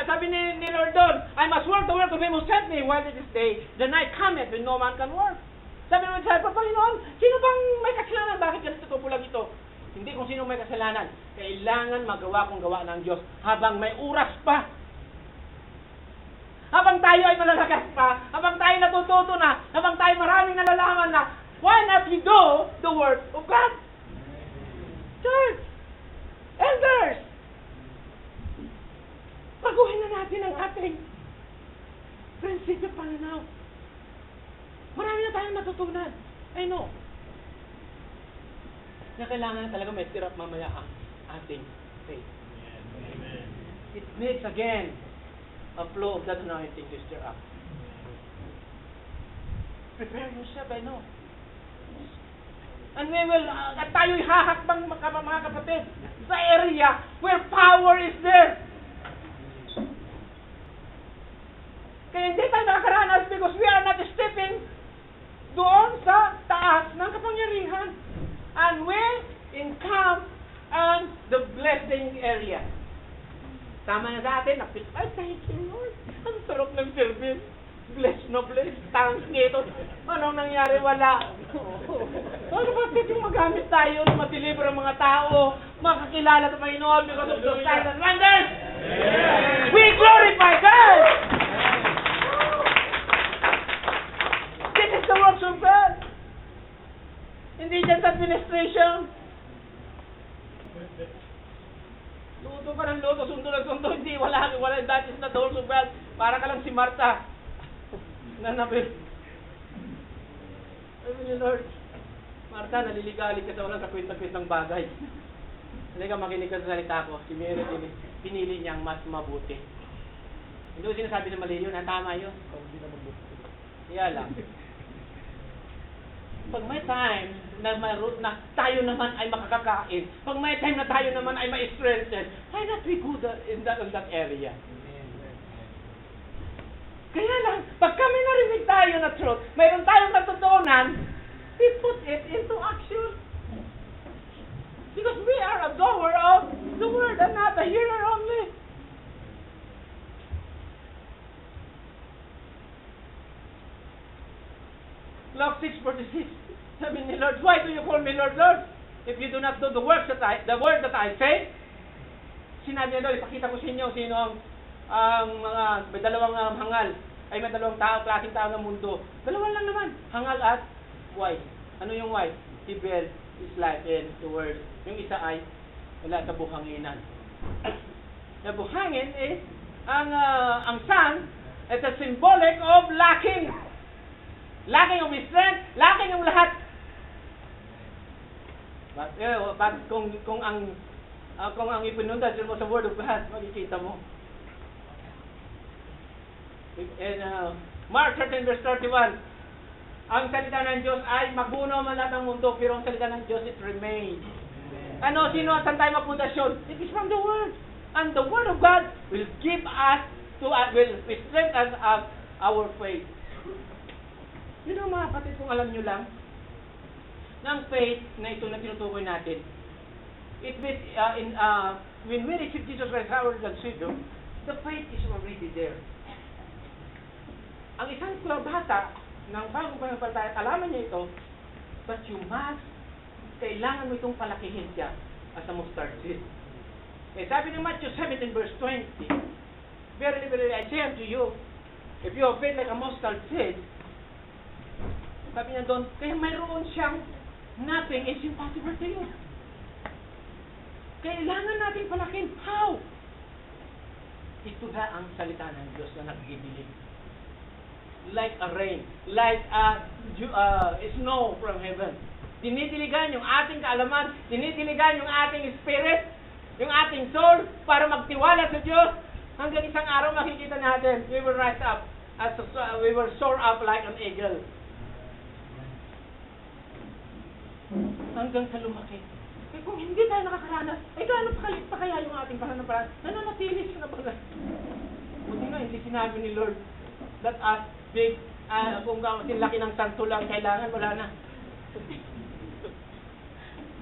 Sabi ni Lord doon, I must work the work of Him who sent me while it is day. The night cometh when no man can work. Sabi naman sa Panginoon, sino bang may kasalanan? Bakit ganito po lang ito? Hindi kung sino may kasalanan. Kailangan magawa kung gawa ng Diyos habang may oras pa. Habang tayo ay malalagas pa, habang tayo natututo na, habang tayo maraming nalalaman na, why not we do the word of God? Church! Elders! Baguhin na natin ang ating prinsipyo pananaw. Marami na tayong natutunan. I know. Na kailangan talaga may stir up mamaya ang ating faith. Amen. It needs again a flow of that anointing to stir up. Prepare yourself, I know. And we will, at tayo'y hahakbang mga kapatid sa area where power is there. Kaya hindi tayo nakakaranas because we are not stepping doon sa taas ng kapangyarihan. And we encamp on the blessing area. Tama na sa atin, ay, thank you, Lord. Ang sarap ng service. Bless no bless. Thanks dito. Anong nangyari? Wala. Ano bakit yung magamit tayo na matilibre ang mga tao, makakilala sa Panginoon because of those signs and wonders? Yeah. We glorify God! This is the works of God. Hindi dyan sa administration. Luto ka ng luto, sundo ng sundo. Hindi, wala. That is not the works of God. Para ka lang si Martha. Nanapil. Sabi ni Lord, Martha, naliligalig ka sa walang kakwintang-kwintang bagay. Hindi ka makinig ka sa salita ko. Si Mary, pinili niyang mas mabuti. Hindi ko sinasabi na mali yun, tama yun. Kaya lang. Pag may time na tayo naman ay makakakain, pag may time na tayo naman ay ma-strengthen, why not we go in that area? Kaya lang, pag kami narinig tayo na truth, mayroon tayong natutunan, we put it into action. Because we are a doer of the word and not a hearer only. Luke 6:46. Sabi ni Lord, why do you call me Lord, Lord? If you do not do the word that I say. Sinabi niya doon, ipakita ko sa inyo sino ang mga may dalawang hangal. Ay may dalawang klaseng tao ng mundo. Dalawa lang naman, hangal at wise. Ano yung wise? He built his life in the word. Yung isa ay wala sa buhanginan. The buhangin is ang sun is a symbolic of lacking. Lacking of strength, lacking ng lahat. But kung ang kung ang ipinundan mo sa Word of God, makikita mo. And Mark 13 verse 31, ang salita ng Diyos ay magbuno man lahat ng mundo, pero ang salita ng Diyos it remains. Ano, sino at saan tayo magpundasyon? It is from the Word. And the Word of God will give us will strengthen us our faith. You know mga kapatid, kung alam nyo lang, na ang faith na ito na tinutukoy natin, it means, when we receive Jesus Christ, our Lord and Savior, the faith is already there. Ang isang bata ng bagong pananampalataya, alaman niya ito, but you must, kailangan mo itong palakihin siya as a mustard seed. Eh, sabi ng Matthew 17 verse 20, Verily, verily, I say unto you, if you have faith like a mustard seed, sabi niya doon, kaya mayroon siyang nothing is impossible to you. Kailangan natin palakin. How? Ito na ang salita ng Diyos na nagbibilig. Like a rain, like a snow from heaven. Dinidiligan yung ating kaalaman, dinidiligan yung ating spirit, yung ating soul, para magtiwala sa Diyos. Hanggang isang araw makikita natin, we will rise up, we will soar up like an eagle. Hanggang sa lumaki. Eh kung hindi tayo nakakaranas, ay gaano pa kaya yung ating pananampalataya? Nananatili siya na baga. Buti nga, hindi sinabi ni Lord that us big, kung laki ng santo lang kailangan, wala na.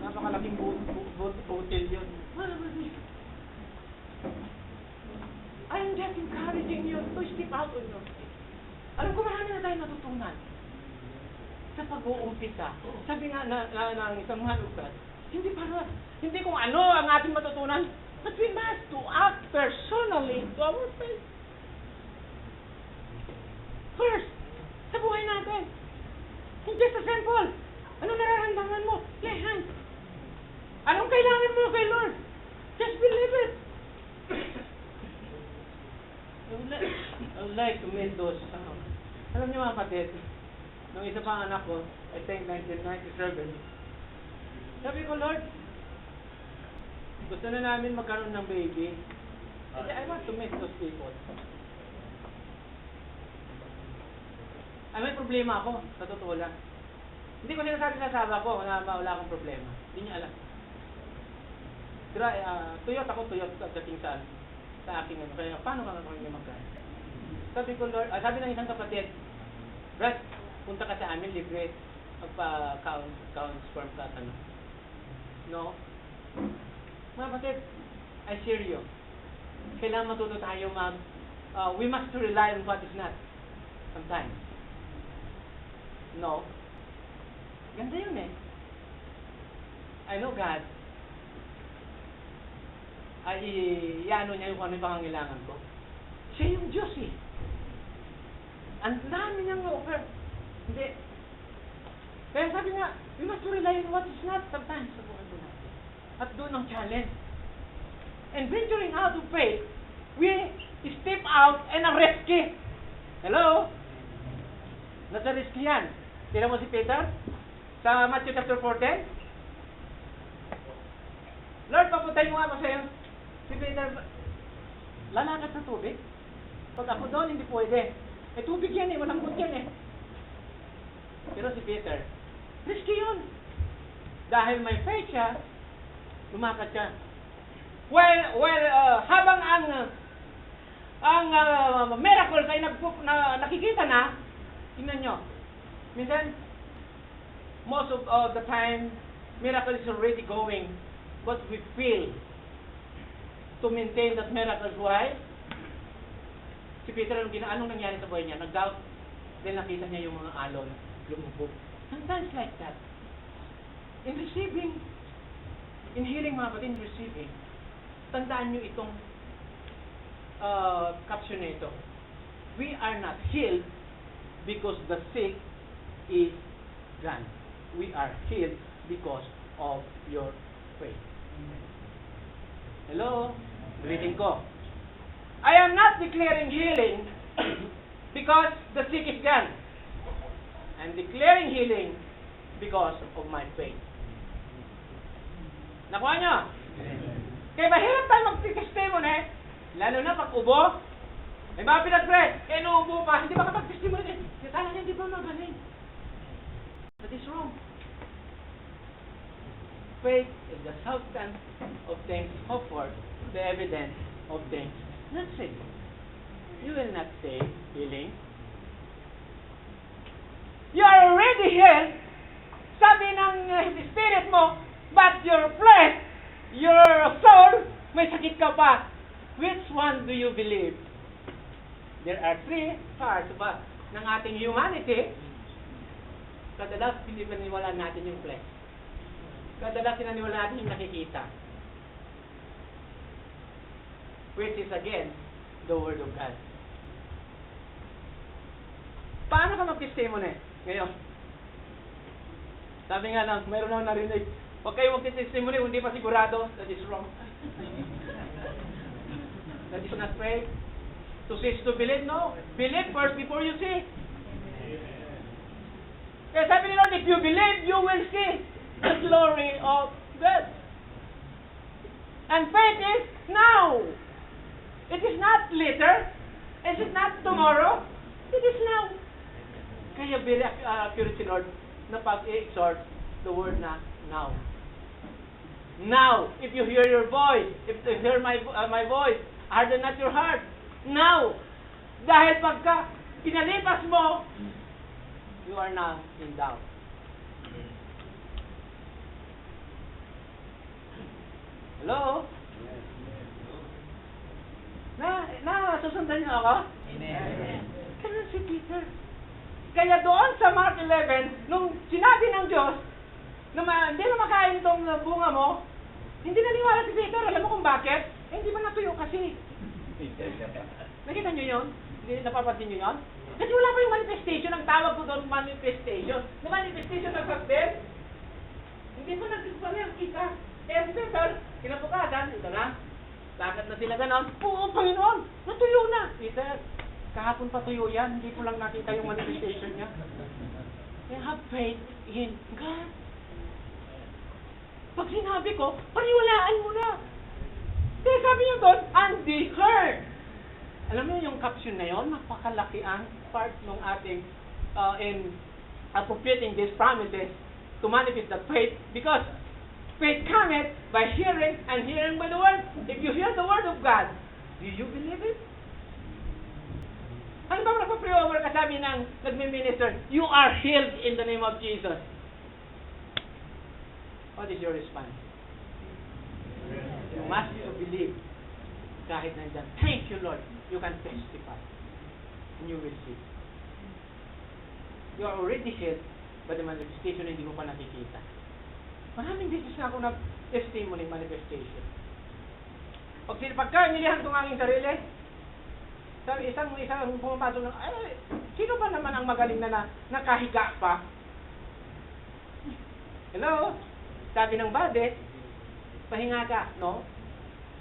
Napakalaking butil yun. I am just encouraging you to step out on your faith. Alam ko marami na tayo natutunan sa pag-uumpisa. Sabi nga ng isang mahalugad, hindi kung ano ang ating matutunan, but we must to act personally to our faith. First, sa buhay natin. It's just a simple. Ano nararamdaman mo? Lay hands. Anong kailangan mo kay Lord? Just believe it. I would like to meet those. Alam niyo mga kapatid, nung isa pang anak ko, I think 1997, sabi ko, Lord, gusto na namin magkaroon ng baby. I want to meet those people. Ay, may problema ako, sa totoo lang. Hindi ko sinasabi sa asawa ko na wala akong problema. Hindi niya alam. Tuyot dating sa aking ano. Kaya paano ka kami magkaroon? Sabi ko, Lord, sabi ng isang kapatid, Brad, punta ka sa amin, libre, magpa-count sperm ka, ano. No? Mga kapatid, I share you. Kailangan matuto tayo we must rely on what is not. Sometimes. No? Ganda yun eh. I know God. Iano niya yung kung ano yung pangangailangan ko. Siya yung Diyos eh. Ang dami niyang offer. Hindi. Kaya sabi nga, we must rely on what is not sometimes sa buhay ko natin. At doon ang challenge. And venturing out of faith, we step out and ang rescue. Hello? Nasa rescue yan. Tira mo si Peter sa Matthew chapter 14. Lord, papuntahin mo nga ako sa'yo. Si Peter, lalakad sa tubig. Pag ako doon, hindi pwede. Eh, tubig yan eh, walang good yan eh. Pero si Peter, risky yun. Dahil may faith siya, lumakad siya. Habang ang miracles ay nakikita na, tingnan nyo, minsan, most of the time, miracle is already going, but we fail to maintain that miracle. Why? Si Peter, anong nangyari sa buhay niya? Nag-doubt. Then nakita niya yung mga alon, lumubog. Sometimes like that. In receiving, in healing mga kapatid, in receiving, tandaan nyo itong caption na ito. We are not healed because the sick is gone. We are healed because of your faith. Hello? Greeting ko. I am not declaring healing because the sick is gone. I am declaring healing because of my faith. Nakuha nyo? Kaya mahirap tayo mag-testimony, lalo na pag ubo. May mga pinag-pray, kaya inuubo pa, hindi makapag-testimony. Kaya niya, hindi ba magaling? That is wrong. Faith is the substance of things hoped for, the evidence of things not seen. You will not say healing. You are already healed. Sabi ng spirit mo, but your flesh, your soul, may sakit ka pa. Which one do you believe? There are three parts ba ng ating humanity. Kadalas, pinaniwala natin yung flesh. Kadalas, pinaniwala natin yung nakikita. Which is again, the Word of God. Paano ka mag-testimony ngayon? Sabi nga lang, mayroon akong narinig, huwag kayo mag-testimony kung hindi pa sigurado. That is wrong. That is not faith. To see is to believe, no. Believe first before you see. Kaya sabi ni Lord, if you believe, you will see the glory of God. And faith is now. It is not later. It is not tomorrow. It is now. Kaya very accurate si Lord na pag-exhort the word na now. Now, if you hear your voice, if you hear my voice, harden not your heart. Now, dahil pagka pinalipas mo, you are now in doubt. Hello? Susundan niyo ako? Amen. Ganun si Peter. Kaya doon sa Mark 11, nung sinabi ng Diyos, na hindi na makain itong bunga mo, hindi naniwala si Peter. Alam mo kung bakit? Hindi ba natuyo kasi? Nakita niyo yun? Hindi napapansin niyo yun? Kasi wala pa yung manifestation. Ang tawag ko doon, manifestation. Na manifestation ng success, hindi pa nagsipalang kita. Eh, si Peter, kinabukasan, ito na. Lakad na sila ganon. Oo, Panginoon, natuyo na. Peter, kahapon pa tuyo yan. Hindi ko lang nakita yung manifestation niya. You have faith in God. Pag sinabi ko, paniwalaan mo na. Kaya sabi niya doon, and they heard. Alam mo yung caption na yon, napakalaki ang part ng ating in appropriating these promises to manifest the faith, because faith cometh by hearing, and hearing by the word. If you hear the word of God, do you believe it? Ano ba nagpa-pray over ka, sabi ng nagme-minister, you are healed in the name of Jesus. What is your response? You must believe. Kahit nandyan, thank you, Lord. You can testify. And you will see. You are already healed, but the manifestation hindi mo pa nakikita. Maraming beses na ako nag-testimony manifestation. Pagka inilihan ko ng aking sarili, sabi, isang pumapasok ng, ay, sino ba naman ang magaling na nakahiga pa? Hello? Sabi ng bade, pahinga ka, no?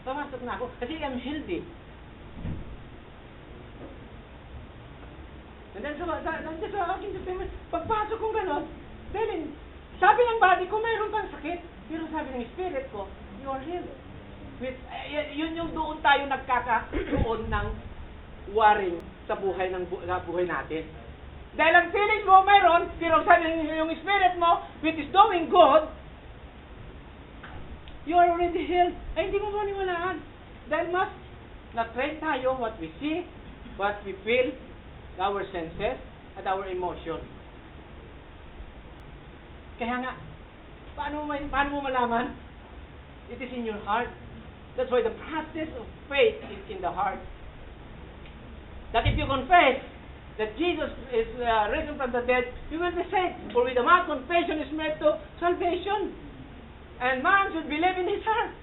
Pumasok na ako, kasi I'm healthy. Nandiyan sa aking testimony, pagpasok kong gano'n, dahil sabi ng body ko, mayroon kang sakit. Pero sabi ng spirit ko, you are healed. Yun yung doon tayo nagkakaroon ng worrying sa buhay natin. Dahil ang feeling mo mayroon, pero sabi yung spirit mo, which is doing good, you are already healed. Ay, hindi mo maniwalaan. Dahil mas na-train tayo what we see, what we feel, our senses, at our emotion. Kaya nga, paano mo malaman? It is in your heart. That's why the process of faith is in the heart. That if you confess that Jesus is risen from the dead, you will be saved. For with the mouth confession is made to salvation. And man should believe in his heart.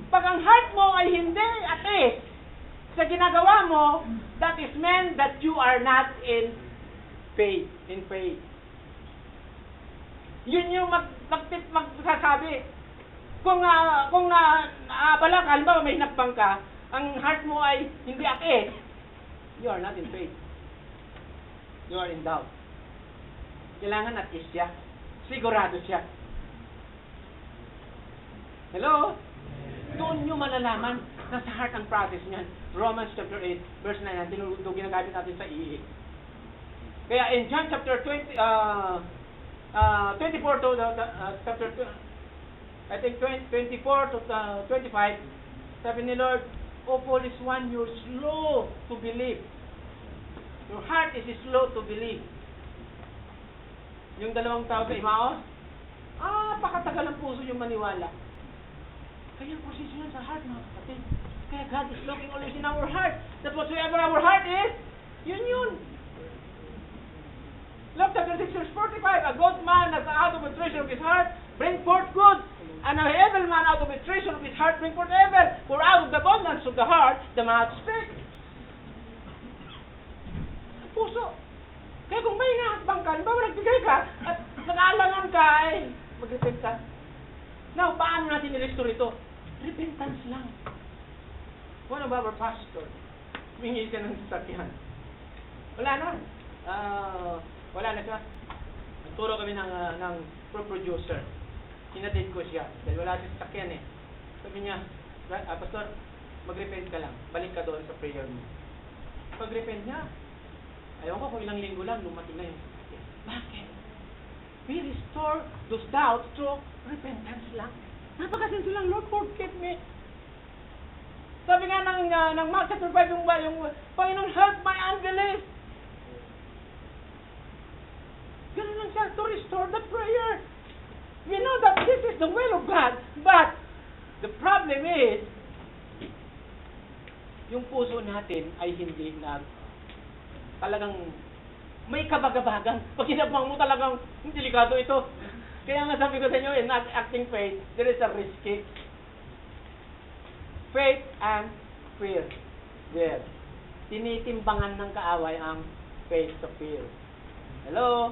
Pag ang heart mo ay hindi at ease sa ginagawa mo, that is meant that you are not in faith. Yun yung magsasabi. Kung abala ka, halimbawa may hinakbang ka, ang heart mo ay hindi at ease, you are not in faith. You are in doubt. Kailangan at ease siya. Sigurado siya. Hello? Doon nyo malalaman na sa heart ang process niyan. Romans chapter 8, verse 9, natin ito ginagamit natin sa EE. Kaya in John chapter 24 to chapter 2, I think 24 to 25, sabi ni Lord, O foolish one, you're slow to believe. Your heart is slow to believe. Yung dalawang tao sa Emmaus, pakatagal ang puso yung maniwala. Kaya posisyon sa heart, mga kapatid. Kaya God is looking always in our heart. That whatsoever our heart is, yun. Luke chapter 6 verse 45, a good man out of the treasure of his heart bring forth good, and an evil man out of the treasure of his heart bring forth evil. For out of the abundance of the heart, the mouth speaks. Puso. Kaya kung may inaakbang ka, di ba nagbigay ka, at nag-aalangan ka, mag-repent ka. Now, paano natin i-restore ito? Repentance lang. One of our pastor, humingi siya ng sasakyan. Wala na siya. Nagturo kami ng producer. Hinatid ko siya. Dahil wala siya sasakyan eh. Sabi niya, Pastor, mag-repent ka lang. Balik ka doon sa prayer mo. Pag-repent niya, ayaw ko kung ilang linggo lang, lumating na yung sasakyan. Bakit? We restore those doubts through repentance lang. Napakasinto lang, Lord, forgive me. Sabi nga ng Mark chapter 5, yung Panginoon, help my unbelief. Ganun lang siya, to restore the prayer. We know that this is the will of God, but the problem is, yung puso natin ay hindi talagang may kabagabagan. Pag hinabang mo talagang, delikado ito. Kaya nga sabi ko sa inyo, in acting faith, there is a risky. Faith and fear. There. Tinitimbangan ng kaaway ang faith to fear. Hello?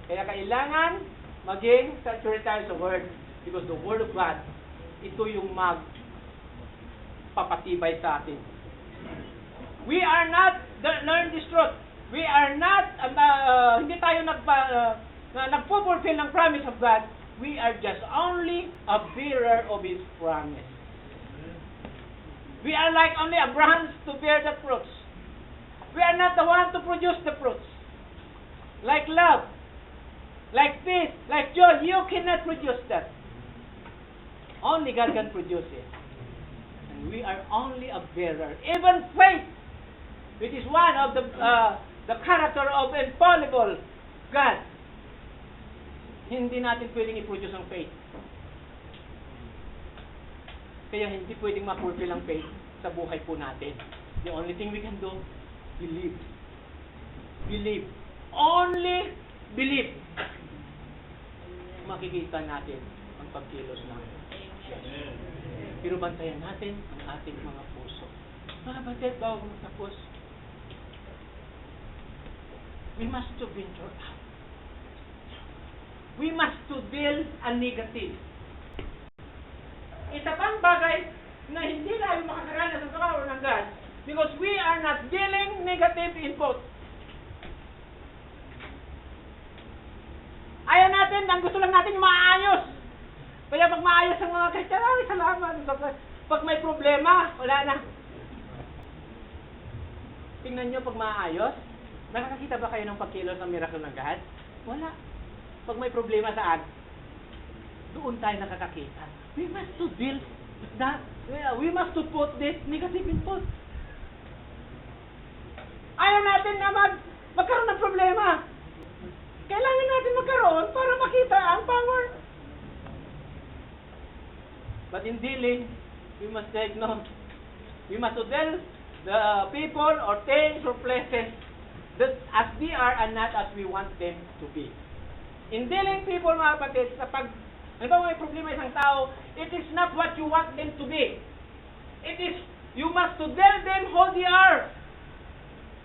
Kaya kailangan maging saturated tayo sa Word. Because the Word of God, ito yung magpapatibay sa atin. We are not learn this truth. We are not, hindi tayo nagpo-fulfill ng promise of God. We are just only a bearer of His promise. We are like only a branch to bear the fruits. We are not the one to produce the fruits. Like love, like peace, like joy, you cannot produce that. Only God can produce it. And we are only a bearer. Even faith, which is one of the character of infallible God. Hindi natin pwedeng i-produce ang faith. Kaya hindi pwedeng ma-fulfill ang faith sa buhay po natin. The only thing we can do, believe. Believe. Only believe. Makikita natin ang pagkilos natin. Pero bantayan natin ang ating mga puso. Mga batid, bago matapos, we must to venture out. We must to deal a negative. Isa pang bagay na hindi tayo makakaranas sa power ng God because we are not dealing negative input. Ayaw natin, ang gusto lang natin maayos. Kaya pag maayos ang mga Kristiyan, ay salamat. Pag may problema, wala na. Tingnan nyo pag maayos, nakakakita ba kayo ng pagkilos ng miracle ng God? Wala. Pag may problema saan? Doon tayo nakakakita. We must to deal with that. We must to put this negative input. Ayaw natin na magkaroon ng problema. Kailangan natin magkaroon para makita ang power. But in dealing, we must take note. We must to deal the people or things or places that as they are and not as we want them to be. In dealing people, mga kapatid, kapag may problema isang tao, it is not what you want them to be. It is, you must to tell them who they are.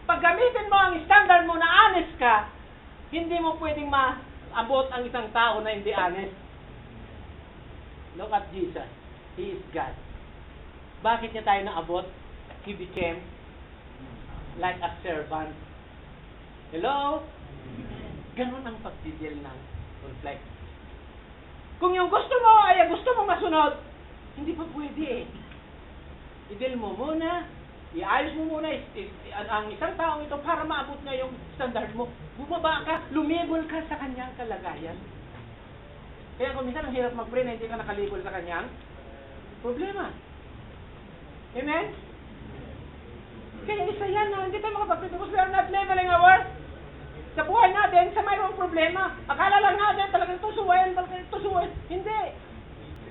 Pag gamitin mo ang standard mo na honest ka, hindi mo pwedeng maabot ang isang tao na hindi honest. Look at Jesus. He is God. Bakit niya tayo naabot? He became like a servant. Hello? Ganun ang pagdidil ng conflict. Kung yung gusto mo ay gusto mong masunod, hindi pa pwede eh. I-deal mo muna, iayos mo muna ang isang taong ito para maabot niya yung standard mo. Bumaba ka, lumibol ka sa kanyang kalagayan. Kaya kung minsan ang hirap mag-pray na hindi ka nakalibol sa kanyang problema. Amen? Kaya isa yan na hindi tayo makapag-pray because we are not leveling our sa buhay natin sa mayroong problema. Akala lang natin talagang tusuwain. Hindi.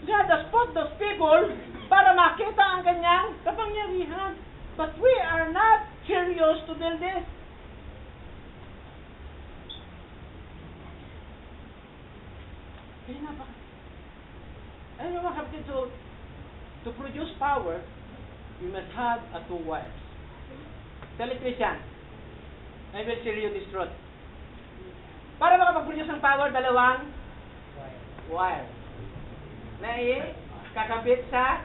God has put those people para makita ang kanyang kapangyarihan. But we are not serious to deal this. Kaya napaka. Ayun yung mga kapatid, to produce power, you must have a two wires. Sa electrician, I will share you this truth. Para makapag-produce ng power, dalawang wire. Na kakabit sa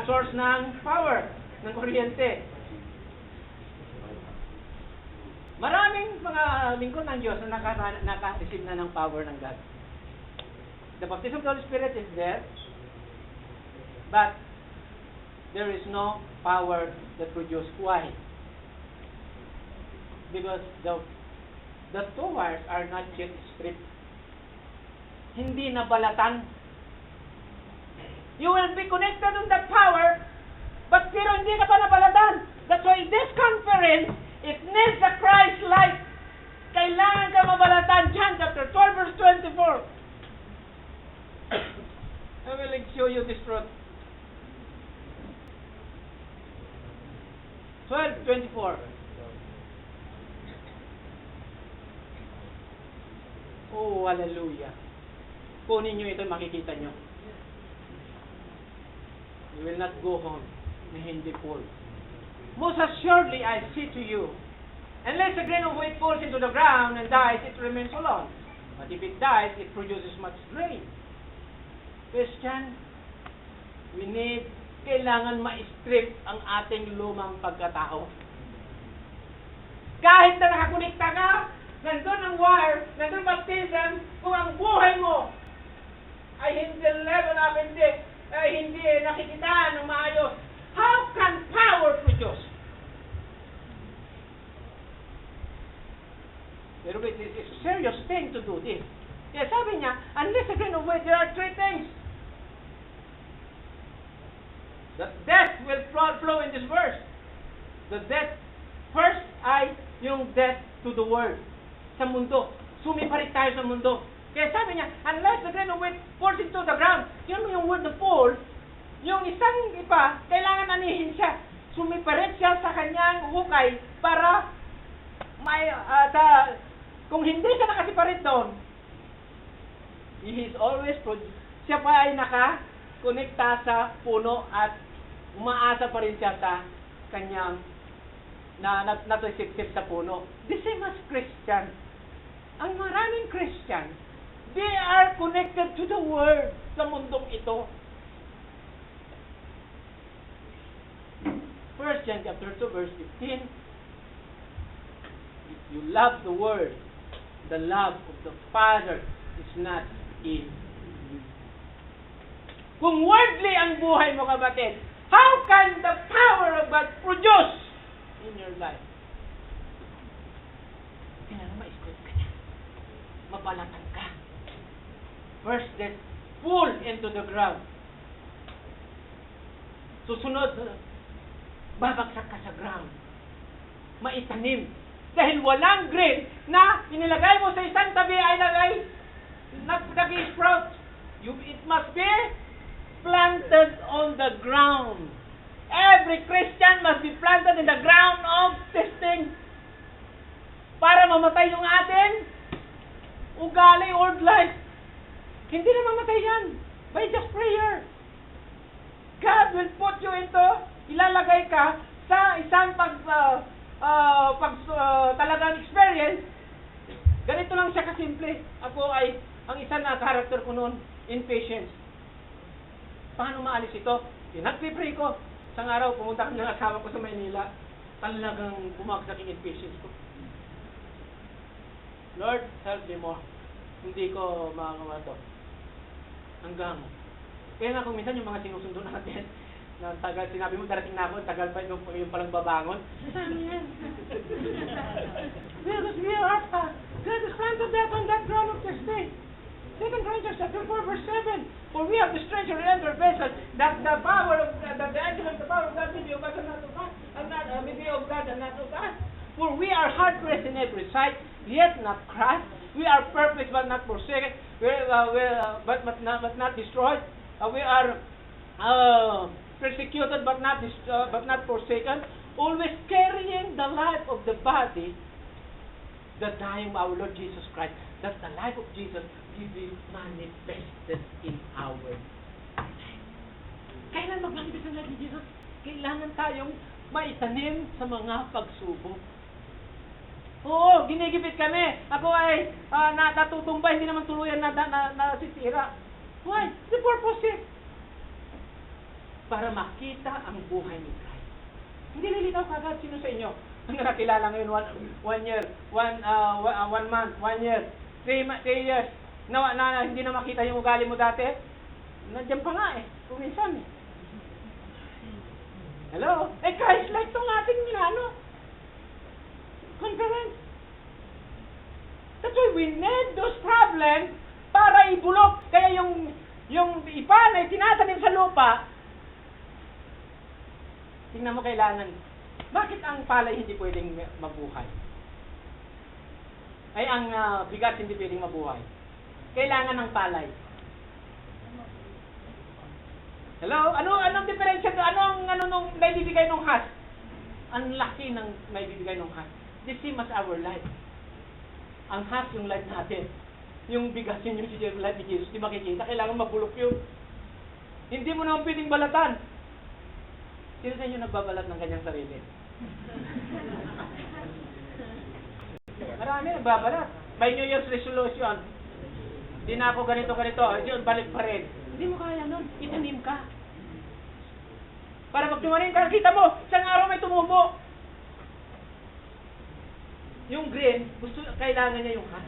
source ng power, ng kuryente. Maraming mga lingkod ng Diyos na naka-receive na ng power ng God. The baptism of the Holy Spirit is there, but there is no power that produces. Why? Because the two wires are not yet stripped. Hindi nabalatan. You will be connected on that power, but pero hindi ka pa nabalatan. That's why this conference, it needs a Christ life. Kailangan ka mabalatan. John chapter 12 verse 24. I will show you this truth. 12:24. Oh, hallelujah. Kunin nyo ito, makikita nyo. You will not go home na hindi full. Most assuredly, I say to you, unless a grain of wheat falls into the ground and dies, it remains alone. But if it dies, it produces much grain. Christian, kailangan ma-strip ang ating lumang pagkatao. Kahit na nakakonekta ka, nandun ang wire, nandun baptism, kung ang buhay mo ay hindi level up, hindi nakikitaan ng maayos, how can power produce? Pero it is a serious thing to do this. Kaya sabi niya, unless a grain of wheat, there are three things. The death will flow in this verse. The death, first ay yung death to the world. Sa mundo. Sumiparit tayo sa mundo. Kaya sabi niya, unless the grain of wheat falls into the ground, yun yung word na fall, yung isang iba, kailangan anihin siya. Sumiparit siya sa kanyang hukay para kung hindi siya nakasiparit doon, he is always siya pa ay nakakonekta sa puno at umaasa pa rin siya sa kanyang natusip-sip sa puno. The same as Christian. Ang maraming Christian, they are connected to the Word sa mundong ito. 1 John chapter 2 verse 15. If you love the Word, the love of the Father is not in you. Kung worldly ang buhay mo, kapatid, how can the power of God produce in your life? Kailangan ma-strip ka niya. Mabalatan ka. First, then, pull into the ground. Susunod, babagsak ka sa ground. Maitanim. Dahil walang grain na inilagay mo sa isang tabi ay nag-sprout. It must be planted on the ground. Every Christian must be planted in the ground of testing para mamatay yung atin ugali or life. Hindi na mamatay yan by just prayer. God will put you into, ilalagay ka sa isang talagang experience. Ganito lang siya kasimple. Ako ay, ang isa na character ko noon, impatience. Paano maalis ito? Nagpipray ko. Isang araw, pumunta kami ng asawa ko sa Maynila. Talagang bumagsak yung impatience ko. Lord, help me more. hindi ko makagawa to. Hanggang, kaya nga kung minsan yung mga sinusundo natin, na tagal, sinabi mo darating na ako, tagal pa yung palang babangon. Ano yan? Because we are, God has planted that on that ground of this day. 2 Corinthians chapter 4 verse 7. For we have the strength to enter vessels that the power of that the excellent the power of God may be of us and not of us, and not may be of God and not of us. For we are hard pressed in every side, yet not crushed. We are perplexed but not forsaken. But not destroyed. We are persecuted but not forsaken. Always carrying the life of the body, the dying of our Lord Jesus Christ. That the life of Jesus will be manifested in our life. Kailan mag-manifest ang life ni Jesus? Kailangan tayong maitanim sa mga pagsubok. Oo, ginigipit kami. Ako ay natutumba, hindi naman tuluyan nasisira. Why? The purpose is para makita ang buhay ni Christ. Hindi nilitaw kagad sino sa inyo. Ang nakakilala ngayon, one year, one month, 1 year, 3 years, na hindi na makita yung ugali mo dati. Nandiyan pa nga kuminsan Hello? Christ-like tong ating conference. That's why we need those problems para ibulok. Kaya yung ipan ay tinatanim sa lupa. Tingnan mo kailangan. Bakit ang palay hindi pwedeng mabuhay? Ay ang bigas hindi pwedeng mabuhay. Kailangan ng palay. Hello? Anong diferensya? Ano nung naibibigay ng has? Ang laki ng naibibigay ng has. The same as our life. Ang has yung life natin. Yung bigas yun yung life ni Jesus. Di makikita. Kailangan mabulok yun. Hindi mo naman pwedeng balatan. Sino sa inyo nagbabalat ng kanyang sarili? Marami nagbabalat. May New Year's resolution. Hindi na ako ganito. Yun, balik pa rin. Hindi mo kaya nun. Itanim ka. Para pag tumanim ka, kita mo, isang araw may tumubo. Yung green, kailangan niya yung has.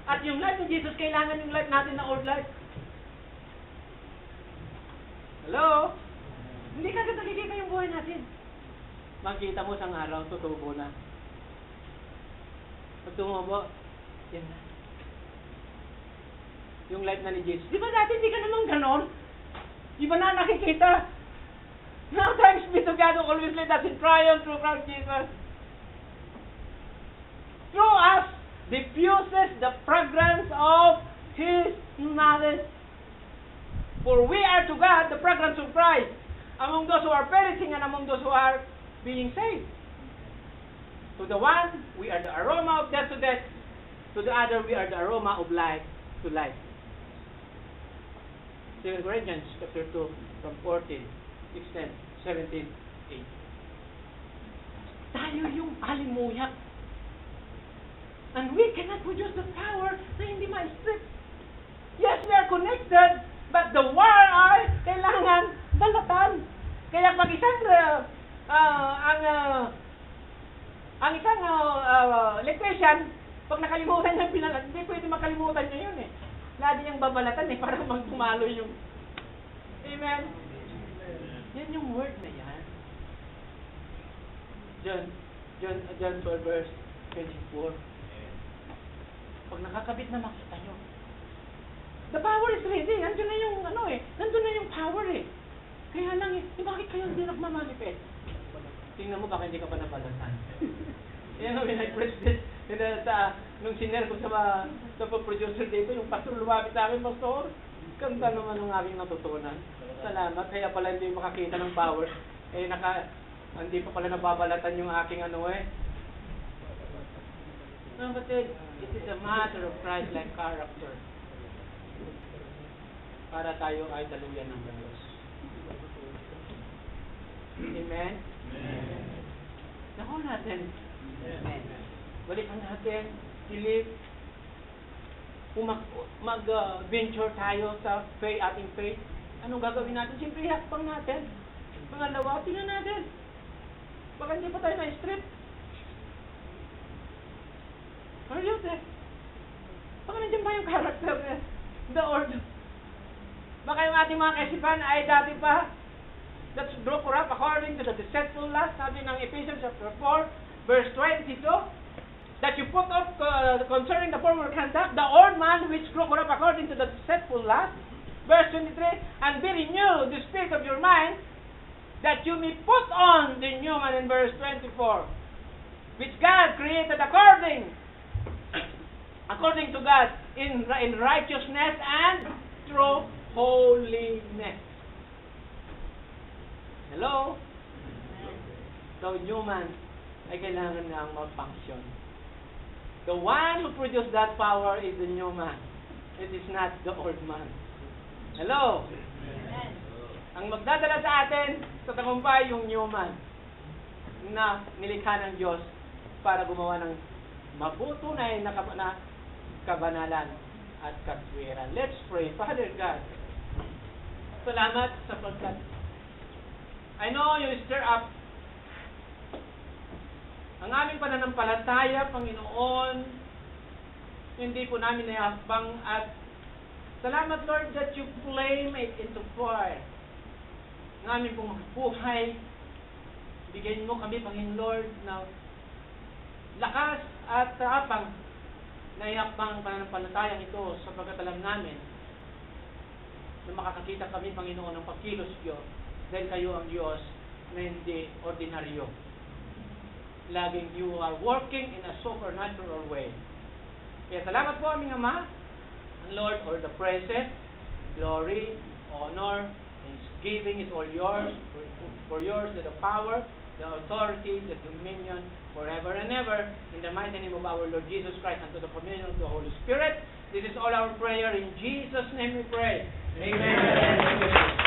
At yung life ni Jesus, kailangan yung life natin na old life. Hello? Hindi ka nakikita yung buhay natin. Makita mo isang araw, tutubo na. Pag tumubo, yan na. Yung life na ni Jesus. Di ba dati hindi ka naman ganon? Di ba na nakikita? Now thanks be to God who always led us in triumph through Christ Jesus. Through us diffuses the fragrance of His knowledge. For we are to God the fragrance of Christ among those who are perishing and among those who are being saved. To the one, we are the aroma of death to death. To the other, we are the aroma of life to life. 2 Corinthians chapter 2 from 14, 16, 17, 8. Tayo yung alimuyak. And we cannot produce the power na hindi ma-strip. Yes, we are connected, but the wire ay kailangan balatan. Kaya pag isang ang isang electrician, pag nakalimutan niya pinalat, hindi pwede makalimutan niya yun Lagi niyang babalatan para magpumalo yung Amen? Yan yung word na yan. John 12 verse 24. Pag nakakabit na makita nyo. The power is ready. Nandun na yung nandun na yung power Kaya lang bakit kayo hindi nagmamanifest? Tingnan mo baka hindi ka pa nabalatan. Yan when I preached this, nung siner ko sa producer dito, yung pastor lumapit sa akin, Pastor, ganda naman ng aking natutunan. Salamat, kaya pala hindi makakita ng power. Hindi pa pala nababalatan yung aking No, but it is a matter of Christ-like character. Para tayo ay daluyan ng Diyos. Amen? Amen. Naku natin. Amen. Balikan natin, believe, mag-venture tayo sa ating faith. Anong gagawin natin? Siyempre, hakbang natin. Pangalawa, tingnan natin. Baka hindi pa tayo na-strip. Are you there? Baka nandiyan ba yung character niya? The order. Baka yung ating mga kaisipan ay dati pa, let's grow corrupt according to the deceitful lust, sabi ng Ephesians chapter 4, verse 22, that you put off concerning the former conduct, the old man which grew corrupt according to the deceitful lust, verse 23, and be renewed the spirit of your mind, that you may put on the new man in verse 24, which God created according to God in righteousness and true holiness. Hello? So, new man ay kailangan na mag-function. The one who produced that power is the new man. It is not the old man. Hello? Amen. Ang magdadala sa atin sa tagumpay yung new man na nilikha ng Diyos para gumawa ng mabutunay na kabanalan at katwiran. Let's pray. Father God, salamat sapagkat I know you stir up ang aming pananampalataya, Panginoon. Hindi po namin nayakbang at salamat, Lord, that you flame it into fire. Ang aming pong buhay, bigyan mo kami, Panginoon Lord, na lakas at tapang na iakbang pananampalatayang ito sapagkat alam namin na makakakita kami, Panginoon, ng pagkilos Diyos dahil kayo ang Diyos na hindi ordinaryo. Laging you are working in a supernatural way. Kaya salamat po, aming Ama, and Lord, all the praises, glory, honor, thanksgiving is all yours, for yours is the power, the authority, the dominion, forever and ever, in the mighty name of our Lord Jesus Christ, and to the communion of the Holy Spirit. This is all our prayer. In Jesus' name we pray. Amen.